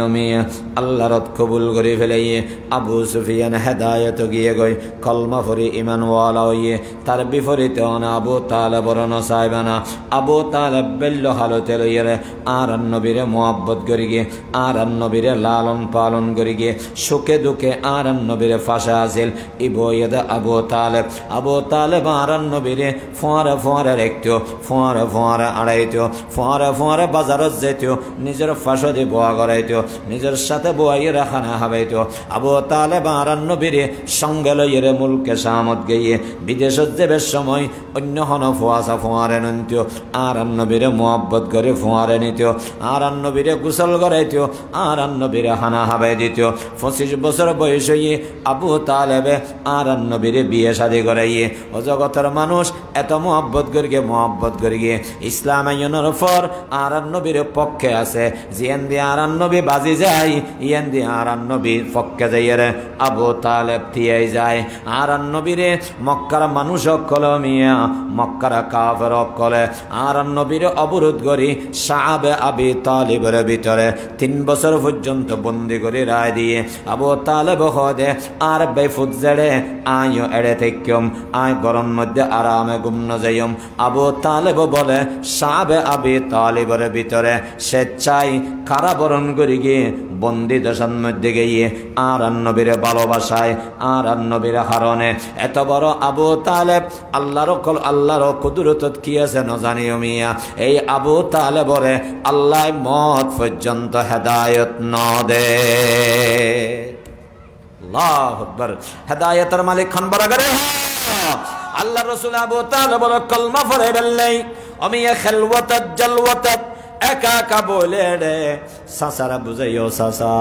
আল্লাহর কবুল করে ফেলাইয়ে আবু সুফিয়ান হেদায়েত গিয়ে গই কলমা ফরি ইমানওয়ালা হইয়ে তার বিপরীতে আবু তালেবর নসাইবানা। আবু তালেব বেল্ল হালতে লইয়ে আর নবীরে মোহাব্বত করে গিয়ে, আর নবীরে লালন পালন করে গিয়ে, সুখে দুঃখে আর নবীরে ফাঁসা আসিল। ইবয়েদ আবু তালেব আর নবীরে ফোয়ারে ফোয়ারে রেখতো, ফোয়ারে ফোয়ারে আড়াইতো, ফোয়ারে ফোয়ারে বাজারত যেত, নিজের ফাঁসো দিয়ে বোয়া করাইতো, নিজের সাথে বোয়াইয়ে খানা হাবাইতো। আবু তালেব আর নবীরে সঙ্গে লইয়ে মুলকে শামত গিয়ে বিদেশত যাবার সময় অন্য হন ফোয়াশা ফোয়ারে নিত, আর নবীরে মোহাব্বত করে ফোয়ারে নিত, আর নবীরে গোসল করাইত, আর নবীরে হানা হাবাই দিত। 25 বছর বয়স হইয়ে আবু তালেবে আর নবীরে বিয়ে শাদী করাইয়ে ও জগতের মানুষ এত মোহাব্বত করে গিয়ে ইসলাম আইনের পর আর নবীর পক্ষে আছে। জিয়ান দিয়ে আর নবী বাজি যায়, ইয়ান দিয়ে আর নবীর পক্ষে যাইয়ে আবু তালেব থিয়াই যায়। আর নবীরে মক্কার মানুষ কলমিয়া, মক্কার কাফের কলে আর নবীর অবরোধ করি সাহাবে আবি তালিবের ভিতরে 3 বছর পর্যন্ত বন্দি করে রায় দিয়ে আবু তালেব হদে আর বেফুত জেড়ে আইও এড়ে থেকম, আয় গরম মধ্যে আরামে গুমন যাইম। আবু তালেব বলে সাহাবে আবি তালিবের ভিতরে স্বেচ্ছায় কারাবরণ করে গিয়ে বন্দি দশার মধ্যে গিয়ে আর নবীরে ভালোবাসায়, আর নবীর কারণে এত বড় আবু তালেব আল্লাহর কুদরতত কি আছে নজানিও মিয়া। এই আবু তালেবরে আল্লাহ মত পর্যন্ত হেদায়েত ন দে। আল্লাহু আকবার। হেদায়েতের মালিক খান বরাগরে আল্লাহ রাসূল আবু তালেবর কলমা পড়ে বললেই আমি খেলওয়াত জলওয়াত একা একা বলে রে সাসারা বুঝাইও সাসা,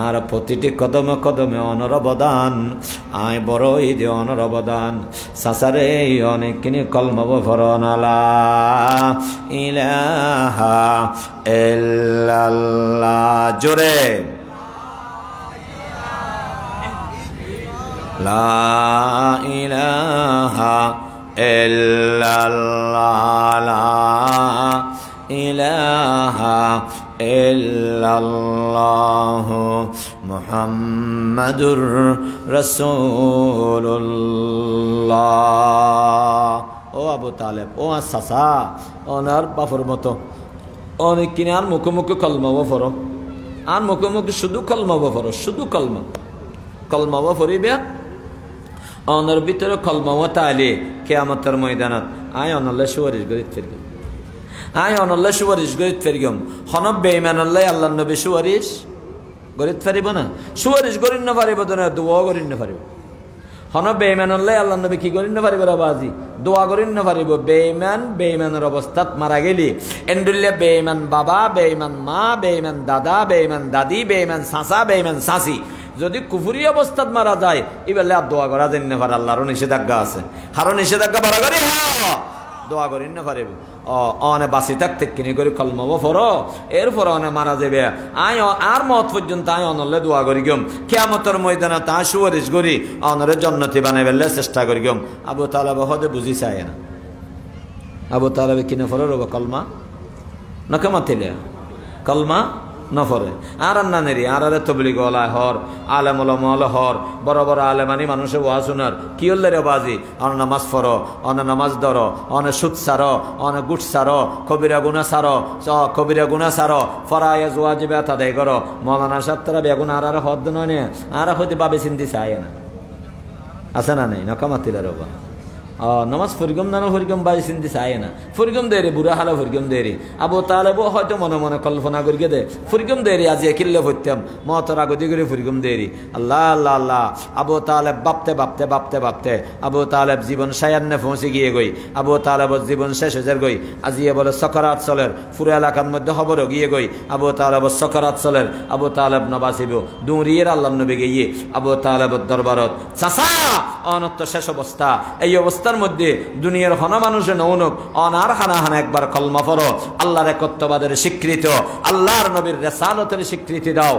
আর প্রতিটি কদমে কদমে অনরবদান, আয় বড় ঈদে অনরবদান। সাসারে অনেকখিনি কলমব ফরনালা ইলাহা ইল্লাল্লাহ জোরে লা ইলাহা ইল্লাল্লাহ ইলাহা ইল্লাল্লাহ মুহাম্মাদুর রাসূলুল্লাহ। ও আবু তালেব, ও সাসা, ওনার বাপর মতো অনেক কিনে আর মুখোমুখি কলমাবো ফরো, আর মুখোমুখি শুধু কলমাবো ফরো, শুধু কলমাবো ফরিবে। ওনার ভিতরে কলমাবো তাইলে কিয়ামতের ময়দানত আয় অনল্লা সুয়ারিশ গরিত ফিরগম, আয় অনল্লা সুয়ারিশ গরিত ফিরগম। হনব বেঈমান আল্লাহ আল্লাহ নবী সুয়ারিশ গরিত ফারিব না, সুয়ারিশ গরিন না পারিব না, দোয়া গরিন না পারিব। হনব বেঈমান আল্লাহ আল্লাহ নবী কি গরিন না পারিব বাজি, দোয়া গরিন না পারিব। বেঈমানের অবস্থাত মারা গেলি এন্ডুল্লে বেঈমান বাবা, বেঈমান মা, বেঈমান দাদা, বেঈমান দাদি, বেঈমান চাচা, বেঈমান চাচি যদি কুফুরি অবস্থাত মারা যায় এবেলে আর দোয়া করা যায় না পারে। আল্লাহরও নিষেধাজ্ঞা আছে, হারও নিষেধাজ্ঞা বাড়া করি দোয়া করি না পারিব। অনে বাঁচি থাকতে কিনে করে কলমাব ফর, এরপর অনে মারা যাবে আয় আর মত পর্যন্ত আয় অনলে দোয়া করি গম। কিয়ামতের ময়দানে তা সুয়ারিশ করি অনরে জান্নাতি বানাই ফেললে চেষ্টা করি গম। আবু তালেব হদে বুঝি চায় না, আবু তালেব কিনে ফর রব কলমা নকে মাতিলে কলমা নফরে আর নানেরি আর তবলিগ ওলা হর আলেম ওলামাল হর বড় বড় আলেমানি মানুষে ওয়া শোনার কি হল রে বাজি। অন নামাজ ফর, অন নামাজ ধর, অনে সুদ সার, অনে গুট সার, কবিরা গুনা সার, ফরায়েজ ওয়াজিবে তাদের কর। মৌলানা সাহেব তারা বেগুন আর হদ নয় আর হইতে বাবে চিন্তি চায় না, আছে না নেই নকামাতিলা রবা নামাজ ফরিগম নানো ফরিগম বাজি চিন্তি চায় না ফরিগম দেরি বুড়া হালা ফরিগম দেরি আবু তালেব হয়তো মনে মনে কল্পনা করিয়ে দে ফরিগম দেরি আজি কিল্লে ফরতাম মতর আগতি করে ফরিগম দেরি আল্লাহ আল্লাহ আল্লাহ আবু তালেব বাপতে বাপতে বাপতে বাপতে আবু তালেব জীবন সায়ান্নে পৌঁছে গিয়ে গই আবু তালেবর জীবন শেষ হয়ে গই আজিয়ে বলে সকরাত চলের পুরো এলাকার মধ্যে খবর গিয়ে গই আবু তালেবর সকরাত চলের আবু তালেব নবাসিব দুরিয়ের আল্লাহ নবী গিয়ে আবু তালেবর দরবারত চাচা অনত্য শেষ অবস্থা এই অবস্থার মধ্যে দুনিয়ার হনা মানুষের নৌনক অনার হানা হানা একবার কলমা পড়ো আল্লাহর একত্ববাদের স্বীকৃত আল্লাহর নবীর রেসালতের স্বীকৃতি দাও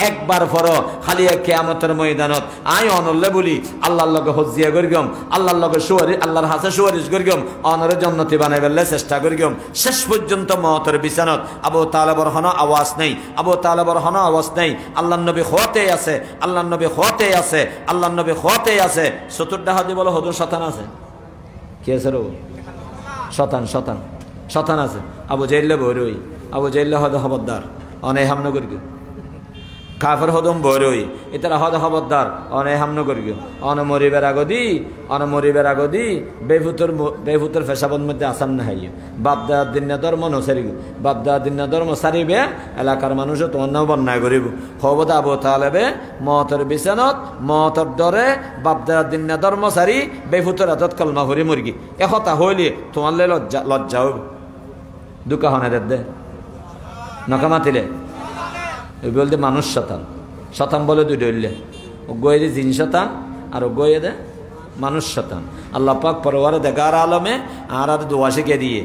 একবার পড়ো খালি কিয়ামতের ময়দানত আই অনল্লে বলি আল্লাহর লগে হজ্জিয়া করিগম আল্লাহর লগে সুয়ারি আল্লাহর হাসে সুয়ারিশ করিগম অনরে জান্নাতি বানাই ফেললে চেষ্টা করিগম শেষ পর্যন্ত মওতের বিছানত আবু তালেবর হনা আওয়াজ নেই আবু তালেবর হনা আওয়াজ নেই আল্লাহর নবী খোয়াতে আছে আল্লাহর নবী খোয়াতে আছে আল্লাহর নবী খোয়াতে আছে চতুর্থ হাদি বলো হদুর শতান আছে কি আছে রো শতান আছে আবু জাইল্লা বরই আবু জাইল্লা হদ খবরদার অনে হামনা করি কাফের হদম বরই এটারা হদ খবরদার অনে হামনা করি অন মরিবের আগদি বেফুতর ফেসাবন মধ্যে আসান না হাইয়ে বাপদা দিন ধর্ম নসারি বাপদা দিন ধর্ম সারিবে এলাকার মানুষও তোমার নাম বন্যায় করিব হবদা আবু তালেবে মতর বিছানত মতর দরে বাপদা দিন ধর্ম সারি বেফুতর হাতত কলমা ভরি মুরগি একথা হইলে তোমার লজ্জা হইব দুকা হনে দে নকামাতিলে বলতে মানুষ শতান বলে দুই ডইলে গয়ে দে জিন শতান আর গয়ে দে মানুষ শতান আল্লাহ পাক পরওয়ারে দেখার আলমে আর দোয়া শিখে দিয়ে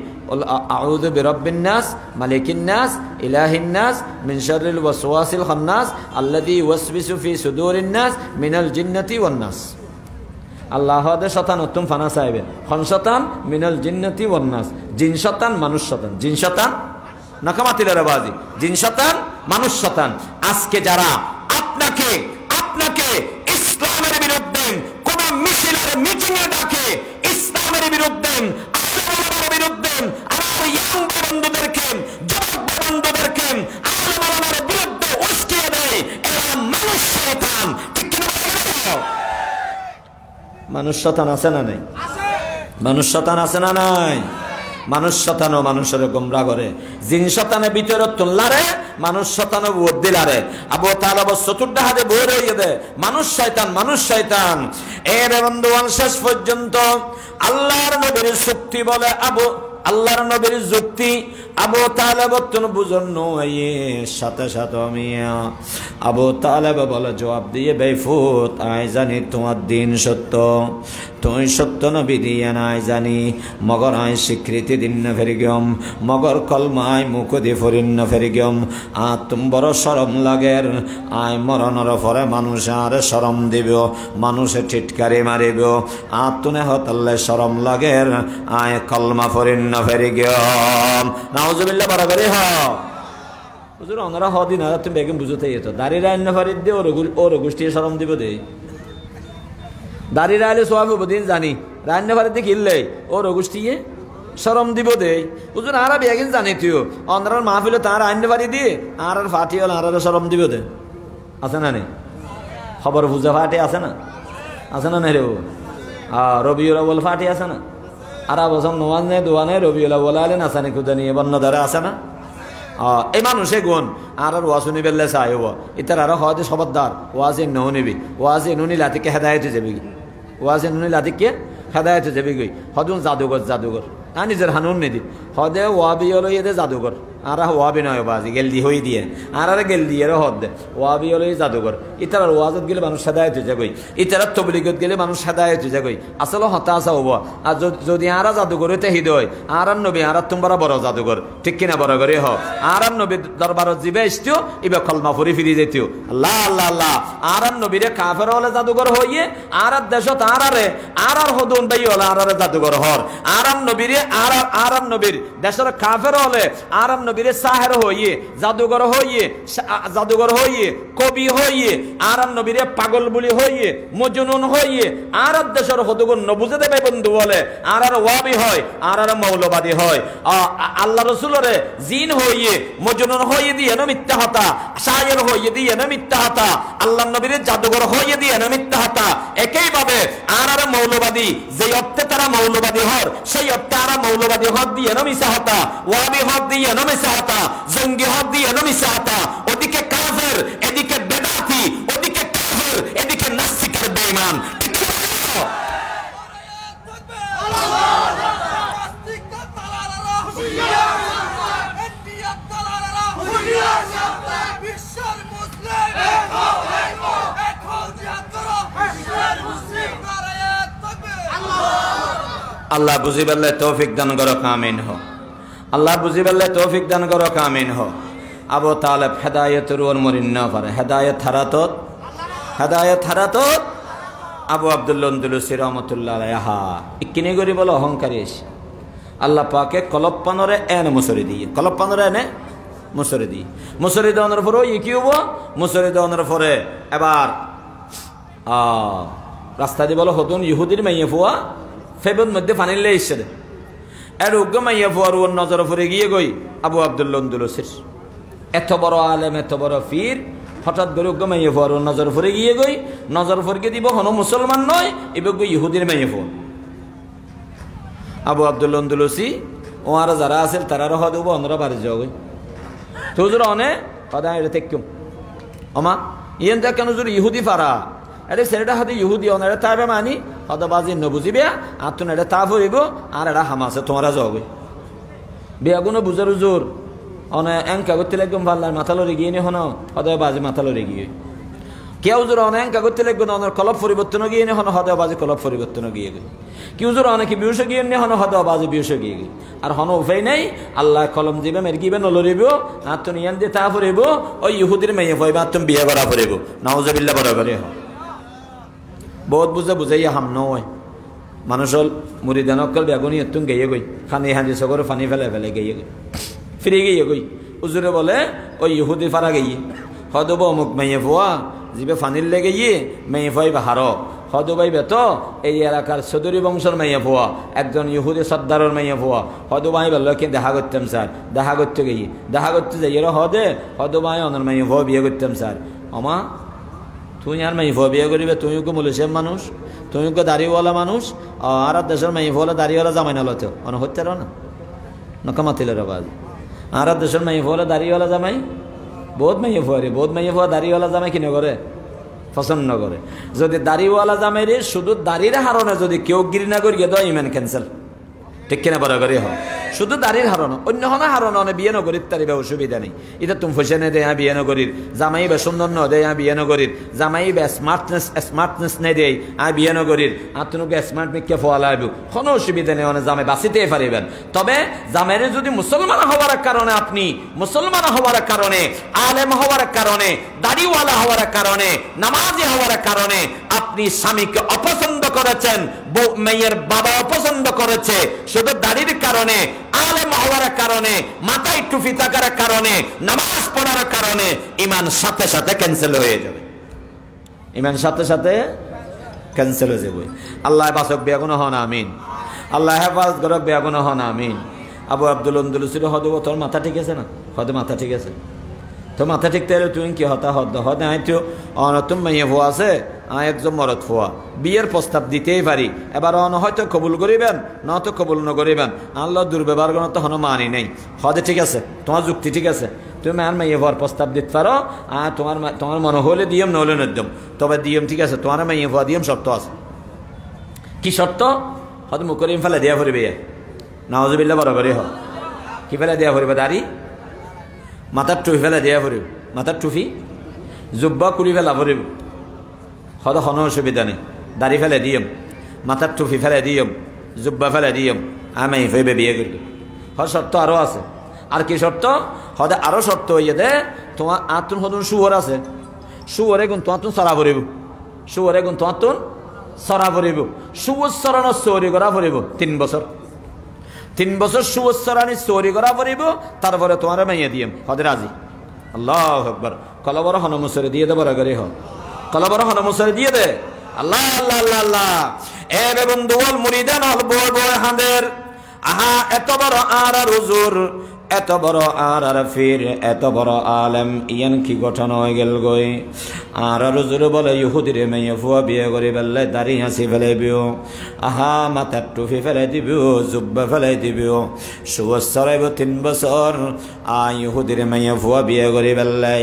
আউযু বিরাব্বিন নাস মালিকিন নাস ইলাহিন নাস মিন শাররিল ওয়াসওয়াসিল খান্নাস আল্লাযী ইউওয়াসবিসু ফি সুদুরিন নাস মিনাল জিন্নাতি ওয়ান নাস আল্লাহ হদে শতান উত্তম ফানা সাহেবে খন শতান মিনাল জিন্নাতি ওয়ান নাস জিন শতান মানুষ শতান জিন শতান নাকামাতিলের বাজি জিন শতান মানুষ শতান আজকে যারা আপনাকে ইসলামের বিরুদ্ধে কোন মিছিলের মিটিং এ ডাকে ইসলামের বিরুদ্ধে আল্লাহর বিরুদ্ধে আমার ইয়াং বন্ধুদেরকে যুবক বন্ধুদেরকে আল্লাহর বিরুদ্ধে উস্কিয়ে দেয় এরা মানুষ শয়তান ঠিক কি না মানুষ শতান আছে না নাই মানুষ শতান আছে না নাই মানুষ শতানো মানুষের গোমরা করে জিন শতানের ভিতরে তুললারে মানুষ শতানো ভোট দিলারে আবু তালেব চতুর্থ হাতে বই রইয়ে দে মানুষ শয়তান এর বন্ধুগণ শেষ পর্যন্ত আল্লাহর নবীর শক্তি বলে আল্লাহর নবীর যুক্তি আবু তালেব তুমি বুঝন নয়ে সাথে আমি আবু তালেব বলে জবাব দিয়ে বেফুত আই জানি তোমার দিন সত্য তুই সত্য নবী দিয়ে নাই জানি মগর আয় স্বীকৃতি দিন না ফেরি গম মগর কলমায় মুখ দিয়ে ফরিন না ফেরি গম তুম বড় সরম লাগের আয় মরণর পরে মানুষ আর সরম দিব মানুষে টিটকারি মারিব তুনে হতাল্লে সরম লাগের আয় কলমা ফরিন না ফেরি গম নাউজুবিল্লাহ বরাবরই হ হুজুর ওনারা হদিন আর তুমি বেগম বুঝতে যেত দাঁড়িয়ে রান্না ফারিদ দিয়ে ওর গোষ্ঠী সরম দিব দে দাঁড়িয়ে রাইলে সোয়াব দিন জানি রান্না ফারিদ দিয়ে কিনলে ওর গোষ্ঠী সরম দিব দে হুজুর আরা বেগিন জানি তুইও অন্ধ্রার মাহফিলে তার রান্না ফারি দিয়ে আর ফাটি হল আর সরম দিব দে আছে না নেই খবর বুঝা ফাটি আছে না রে রবিউল আউয়াল ফাটি আছে না আর বছর নোয়াজ নেই দোয়া নেই রবিউল আউয়াল আলেন আসানি খুদা নিয়ে বন্যধারে আছে না এই মানুষে গুণ আর ওয়াজুনি বেললে চাই হব ইতার আরো হওয়াতে খবরদার ওয়াজ নৌ নিবি ওয়াজ নুনি লাতিকে হেদায়তে যাবি ওয়াজ নুনি লাতিকে হেদায়তে যাবি গই হদুন জাদুঘর নিজের হানুন নিদি হদে ওয়াবি হলো ইয়ে জাদুঘর আর ওয়াবি নয় বাজি গেলদি হয়ে দিয়ে আর গেল দিয়ে হদ দে ওয়াবি হলো জাদুঘর ইতার ওয়াজত গেলে মানুষ হেদায়ত হয়ে যাগই ইতার তবলিগত গেলে মানুষ হেদায়ত হয়ে যাগই আসলে হতাশা হব আর যদি আর জাদুঘর হইতে হিদ হয় আর নবী আর তোমরা বড় জাদুঘর ঠিক কিনা বড় করে হ আর নবী দরবারত জিবে আসতেও এবার কলমা ফুরি ফিরি যেতেও আল্লাহ আল্লাহ আল্লাহ আর নবীরে কাফের হলে জাদুঘর হইয়ে আর দেশত আর হদুন বাই হলে আর জাদুঘর হর আর নবীরে আর নবীর দেশের কাফের হলে আর নবীরে সাহের হইয়ে জাদুঘর হইয়ে কবি হইয়ে আর নবীরে পাগল বলি হইয়ে মজনুন হইয়ে আর দেশের হদগুন নবুঝে দেবে বন্ধু বলে আর ওয়াবি হয় আর মৌলবাদী হয় আল্লাহ রসুলরে জিন হইয়ে মজনুন হইয়ে দিয়ে না মিথ্যা হতা শায়ের হইয়ে দিয়ে না মিথ্যা হতা আল্লাহ নবীরে জাদুঘর হইয়ে দিয়ে না মিথ্যা হতা একইভাবে আর মৌলবাদী যে অর্থে তারা মৌলবাদী হর সেই অর্থে আর মৌলবাদী হদ দিয়ে না মিশা হতা ওয়াবি হদ দিয়ে না মিশা হতা জঙ্গি হদ দিয়ে না মিশা হতা ওদিকে কাফের এদিকে বেদাতি ওদিকে কাফের এদিকে নাস্তিকের বেঈমান আল্লাহ বুঝিবাল্লাহ তৌফিক দান করো আমিন হো আল্লাহ বুঝিবাল্লাহ তৌফিক দান করো আমিন হো আবু তালেব হেদায়েতের ওর মরিন না পারে হেদায়েত হারাতত আবু আব্দুল্লাহ আন্দলুসি রহমতুল্লাহ আলাইহি ইকিনি গরি বলো অহংকারী আল্লাহ পাকে কলপ্পানরে এনে মুসরি দিয়ে কলপ্পানরে এনে মুসরি দিয়ে মুসরি দেওয়ানোর পরে কি হবো মুসরি দেওয়ানোর পরে এবার রাস্তা দিয়ে বলো হতুন ইহুদির মাইয়ে ফুয়া ফেবুর মধ্যে ফানিলে এসে দে এর উগ্র মাইয়া ফুয়ার ওর নজর পরে গিয়ে গই আবু আব্দুল্লাহ আন্দলুসির এত বড় আলেম এত বড় ফির হঠাৎ করে উগ্র মাইয়া ফুয়ার ওর নজর পরে গিয়ে গই নজর পরে দিব হন মুসলমান নয় এবার গই ইহুদির মাইয়া ফুয়া আবু আব্দুল্লাহ আন্দলুসি ও আর যারা আছে তারা রহ দেবো অন্যরা বাড়ি যাও গই তোর অনে সদায় এটা তেকুম আমা ইয়েন দেখ কেন জোর ইহুদি পারা এটা ছেলেটা হাতে ইহুদি অনেরা তাবে মানি হদবাজি নবুঝিবে আর তুমি এটা তা ফুরিব আর এটা হামাসে তোমরা যাবে বিয়াগুনো বুঝার জোর অনে এঙ্কা করতে লাগবে ভাল্লার মাথা লড়ে গিয়ে নি হন হদয় বাজি মাথা লড়ে গিয়ে কেউ জোর অনে এঙ্কা করতে লাগবে অনেক কলপ পরিবর্তন গিয়ে নি হন হদয় বাজি কলপ পরিবর্তন গিয়ে গই কেউ জোর অনেকে বিউষ গিয়ে নি হন হদয় বাজি বিউষ গিয়ে গই আর হন উপায় নেই আল্লাহ কলম দিবে মেরে গিবে নলরিব আর তুমি ইয়ান দিয়ে তা ফুরিব ওই ইহুদির মেয়ে হইবা তুমি বিয়ে করা ফুরিব নাউজুবিল্লাহ বড় করে বহুত বুঝাইয়া হাম নয় মানুষ হল মুরিদানকল বেগুনি এতুন গেয়ে গই খানি হাঁদি সগর ফানি ফেলে ফেলে গেয়ে গই ফিরে গিয়ে গই উজুরে বলে ওই ইহুদি ফারা গিয়ে হদব অমুক মেয়ে ফোয়া যিবে ফানির লেগে গিয়ে মেয়ে ফোয়াই হার হদবাই বেত এই এলাকার চৌধুরী বংশের মেয়ে ফোয়া একজন ইহুদি সর্দারের মেয়ে ফোয়া হদবাই বললো কি দেখা করতাম স্যার দেখা করতে গিয়ে দেখা করতে যাই এরা হদে হদবাই অনার মেয়ে ফোয়া বিয়ে করতাম স্যার আমা তুই আর মাই ফোয়া বিয়ে করিবে তুই মুলুসেম মানুষ তুই দাড়িওয়ালা মানুষ আর দেশের মাই ফোলা দাড়িওয়ালা জামাই নালো তো অন হচ্ছে না নকামাতিল বাজ আর দেশের মাই ফোলা দাড়িওয়ালা জামাই বহুত মাইয়ে ফোয়ারে বহুত মাইয়ে ফোয়া দাড়িওয়ালা জামাই কিনে করে পছন্দ করে যদি দাড়িওয়ালা জামাই রে শুধু দাড়ির হারণে যদি কেউ গিরি না করি তো ইমান ক্যান্সেল ঠিক কিনা বরাবরই হয় শুধু দাড়ির হারণ অন্য হনা হারণ অনেক বিয়ে নগরীর তার অসুবিধা নেই এটা তুমি ফসেনে দেয় বিয়ে নগরীর জামাই বা সুন্দর ন দেয় বিয়ে নগরীর জামাই বা স্মার্টনেস নেই দেয় বিয়ে নগরীর আর তুমি স্মার্ট মিকে ফোয়া লাগবে কোনো অসুবিধা নেই অনেক জামাই বাঁচিতে পারিবেন তবে জামাইরে যদি মুসলমান হওয়ার কারণে আপনি মুসলমান হওয়ার কারণে আলেম হওয়ার কারণে দাড়িওয়ালা হওয়ার কারণে নামাজি হওয়ার কারণে আপনি স্বামীকে অপছন্দ করেছেন মেয়ের বাবা অপছন্দ করেছে শুধু দাড়ির কারণে আলেম হওয়ার কারণে মাথায় টুপি থাকার কারণে নামাজ পড়ার কারণে ঈমান সাথে সাথে ক্যান্সেল হয়ে যাবে ঈমান সাথে সাথে ক্যান্সেল হয়ে যাবে আল্লাহ বাসক বেগুন হন আমিন আল্লাহ হেফাজত করক বেগুন হন আমিন আবু আব্দুল আন্দলুসির হদ তোর মাথা ঠিক আছে না হদ মাথা ঠিক আছে তো মাথা ঠিক তাহলে তুই কি হতা হদ হদ আইতো অনতুম মাইয়ে ফোয়া আছে একজন মরদ ফোয়া বিয়ের প্রস্তাব দিতেই পারি এবার অন হয়তো কবুল করিবেন নয়তো কবুল নকরিবেন আল্লাহ দুর্ব্যবহার করার তো হনো মানি নেই হদে ঠিক আছে তোমার যুক্তি ঠিক আছে তুমি আর মাইয়ে ফোয়ার প্রস্তাব দিতে পারো আর তোমার মনে হলে দিয়ম নহলে নদ্যম তবে দিয়ম ঠিক আছে তোমার মাইয়ে ফোয়া দিয়ম শর্ত আছে কি শর্ত হয়তো মুকরিম ফেলে দেওয়া ফুরিবে নাওজুবিল্লাহ বরাবরই হয় কি ফেলে দেওয়া ফুরিবে দাড়ি মাথার টুপি ফেলে দেওয়া ফুরিব মাথার টুপি জুব্বা কুড়ি ফেলা ফুরিব হদ কোনো অসুবিধা নেই দাড়ি ফেলে দিয়ম মাথার টুপি ফেলে দিয়ম জুব্বা ফেলে দিয়ম আমি হইবে বিয়ে করব হর শর্ত আরও আছে আর কি শর্ত হদে আরও শর্ত হইয়ে দে তোমার আতুন হতুন শুয়োর আছে শুয়োরে গুণ তোমার তুন সরা ভরিব শুয়োরে গুণ তোমার তুন সরা ভরিব শুয়োর সরানো চৌরি করা ভরিব 3 বছর 3 বছর সুবৎসরানি চুরি করা পড়িব তারপরে তোমার মাইয়া দিম হদে রাজি আল্লাহু আকবার কলবর হন মুসরে দিয়ে দে বড় করে হ কলবর হন মুসরে দিয়ে দে আল্লাহ আল্লাহ আল্লাহ আল্লাহ এ বে বন্ধু ওল মুরিদান হল বড় বড় হাঁদের আহা এত বড় আর হুজুর এত বড় আর ফির এত বড় আলেম ইয়ান কি গঠন হয়ে গেল গই আর হুজুর বলে ইহুদির মেয়ে ফুয়া বিয়ে করে বেললে দাড়ি হাসি ফেলে দিও আহা মাথার টুপি ফেলে দিবিও জুব্বা ফেলে দিবিও সুবৎসরাইব 3 বছর ইহুদির মেয়ে ফুয়া বিয়ে করে বেললে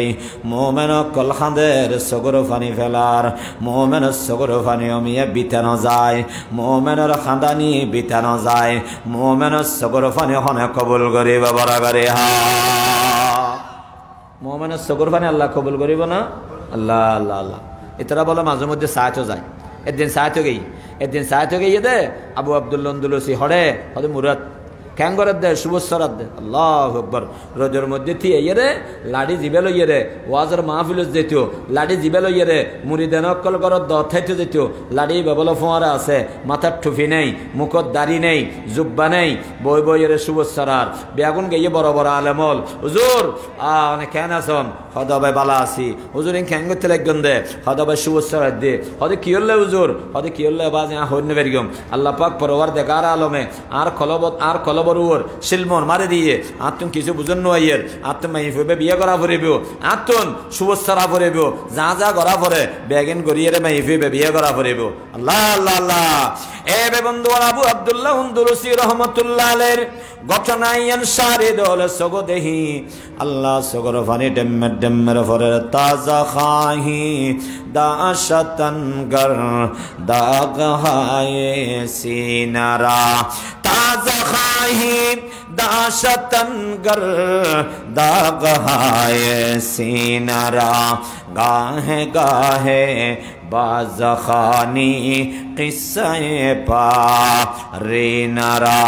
মোমেন কল খাঁদের সগর ফানি ফেলার মোমেনের সগর ফানি অমিয়া বিতানো যায় মোমেনের খাঁদানি বিতানো যায় মোমেনের সগর ফানি হনে কবুল করে বাবা করে হা মোমেনের সগর ফানি আল্লাহ কবুল করিব না আল্লাহ আল্লাহ আল্লাহ এতরা বলে মাঝে মধ্যে সাহায্য যায় একদিন সাহায্য গিয়ে দে আবু আব্দুল্লাহ আন্দুলুসি হড়ে হদে মুরাদ ক্যাং করে দে সুবৎসরাত দে আল্লাহু আকবার রোজের মধ্যে থিয়ে রে লাড়ি জিবে লইয়ে রে ওয়াজের মাহফিলত যেত লাড়ি জিবে লইয়ে রে মুরিদান অকল কর দথাইতে যেত লাড়ি বেবল ফোয়ারা আছে মাথার টুপি নেই মুখত দাড়ি নেই জুব্বা নেই বই বই রে সুবৎসরার বেগুন গিয়ে বড় বড় আলেমল হুজুর অনেক কেন আসন হদবে বালা আসি হুজুর ইন ক্যাং করতে লাগন দে হদবে সুবৎসরাত দে হদে কি হলে হুজুর হদে কি হলে বাজে হইন বেরিগম আল্লাহ পাক পরওয়ার দেখার আলমে আর কলবরুর শিলমন মারে দিয়ে আত্মন কিছু বুঝন নইয়ের আত্ম মাইফবে বিয়ে করা পড়িব আত্মন সুবৎসরা পড়িব যা যা করা পড়ে বেগেন গড়িয়ে মাইফবে বিয়ে করা পড়িব আল্লাহ আল্লাহ আল্লাহ এ বে বন্ধু আবু আব্দুল্লাহ আন্দুলুসি রাহমাতুল্লাহ আলাইহির ঘটনায়ন সারে দল সগো দেহি আল্লাহ সগর ফানি ডেম্মের ফরে তাজা খাহি দাশাতন গর দাগ হায়ে সিনারা তাজা খাহি দাশাতন গর দাগ হায়ে সিনারা গাহে গাহে বাজখানি কিসায়ে পা রিনারা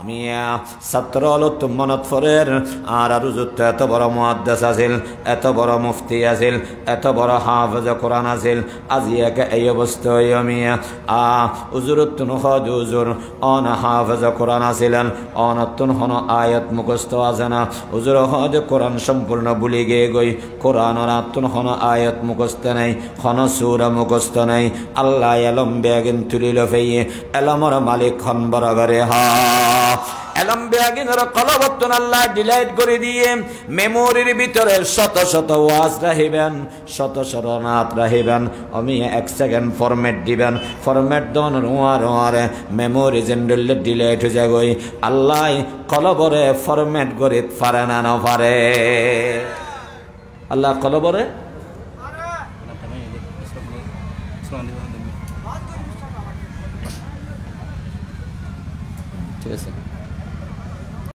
মিয়া 17 মনত ফরের আর রুজুত এত বড় মুহাদ্দিস আছিল এত বড় মুফতি আছিল এত বড় হাফেজ কোরআন আছিল আজিয়াকে এই অবস্থা মিয়া হুজুরত নখদ হুজুর অন হাফেজ কোরআন আছিলেন অনতুন হন আয়াত মুখস্থ আছে না হুজুর হদ কোরআন সম্পূর্ণ ভুলে গিয়ে গই কোরআনের আতুন হন আয়াত মুখস্থ নাই হন সূরা মুখস্থ নাই আল্লাহ এলম বেগিন তুলিল ফেয়ে এলমর মালিক হন বরাবরে হা এলম বেগিনের কলবতন আল্লাহ ডিলাইট করে দিয়ে মেমোরির ভিতরে শত শত ওয়াজ রাখিবেন শত শত নাত রাখিবেন আমি 1 সেকেন্ড ফরম্যাট দিবেন ফরম্যাট দন রোয়ারে মেমোরি জেনারেল ডিলাইট হয়ে যায় আল্লাহ কলবরে ফরম্যাট করে পারে না না পারে আল্লাহ কলবরে ঠিক আছে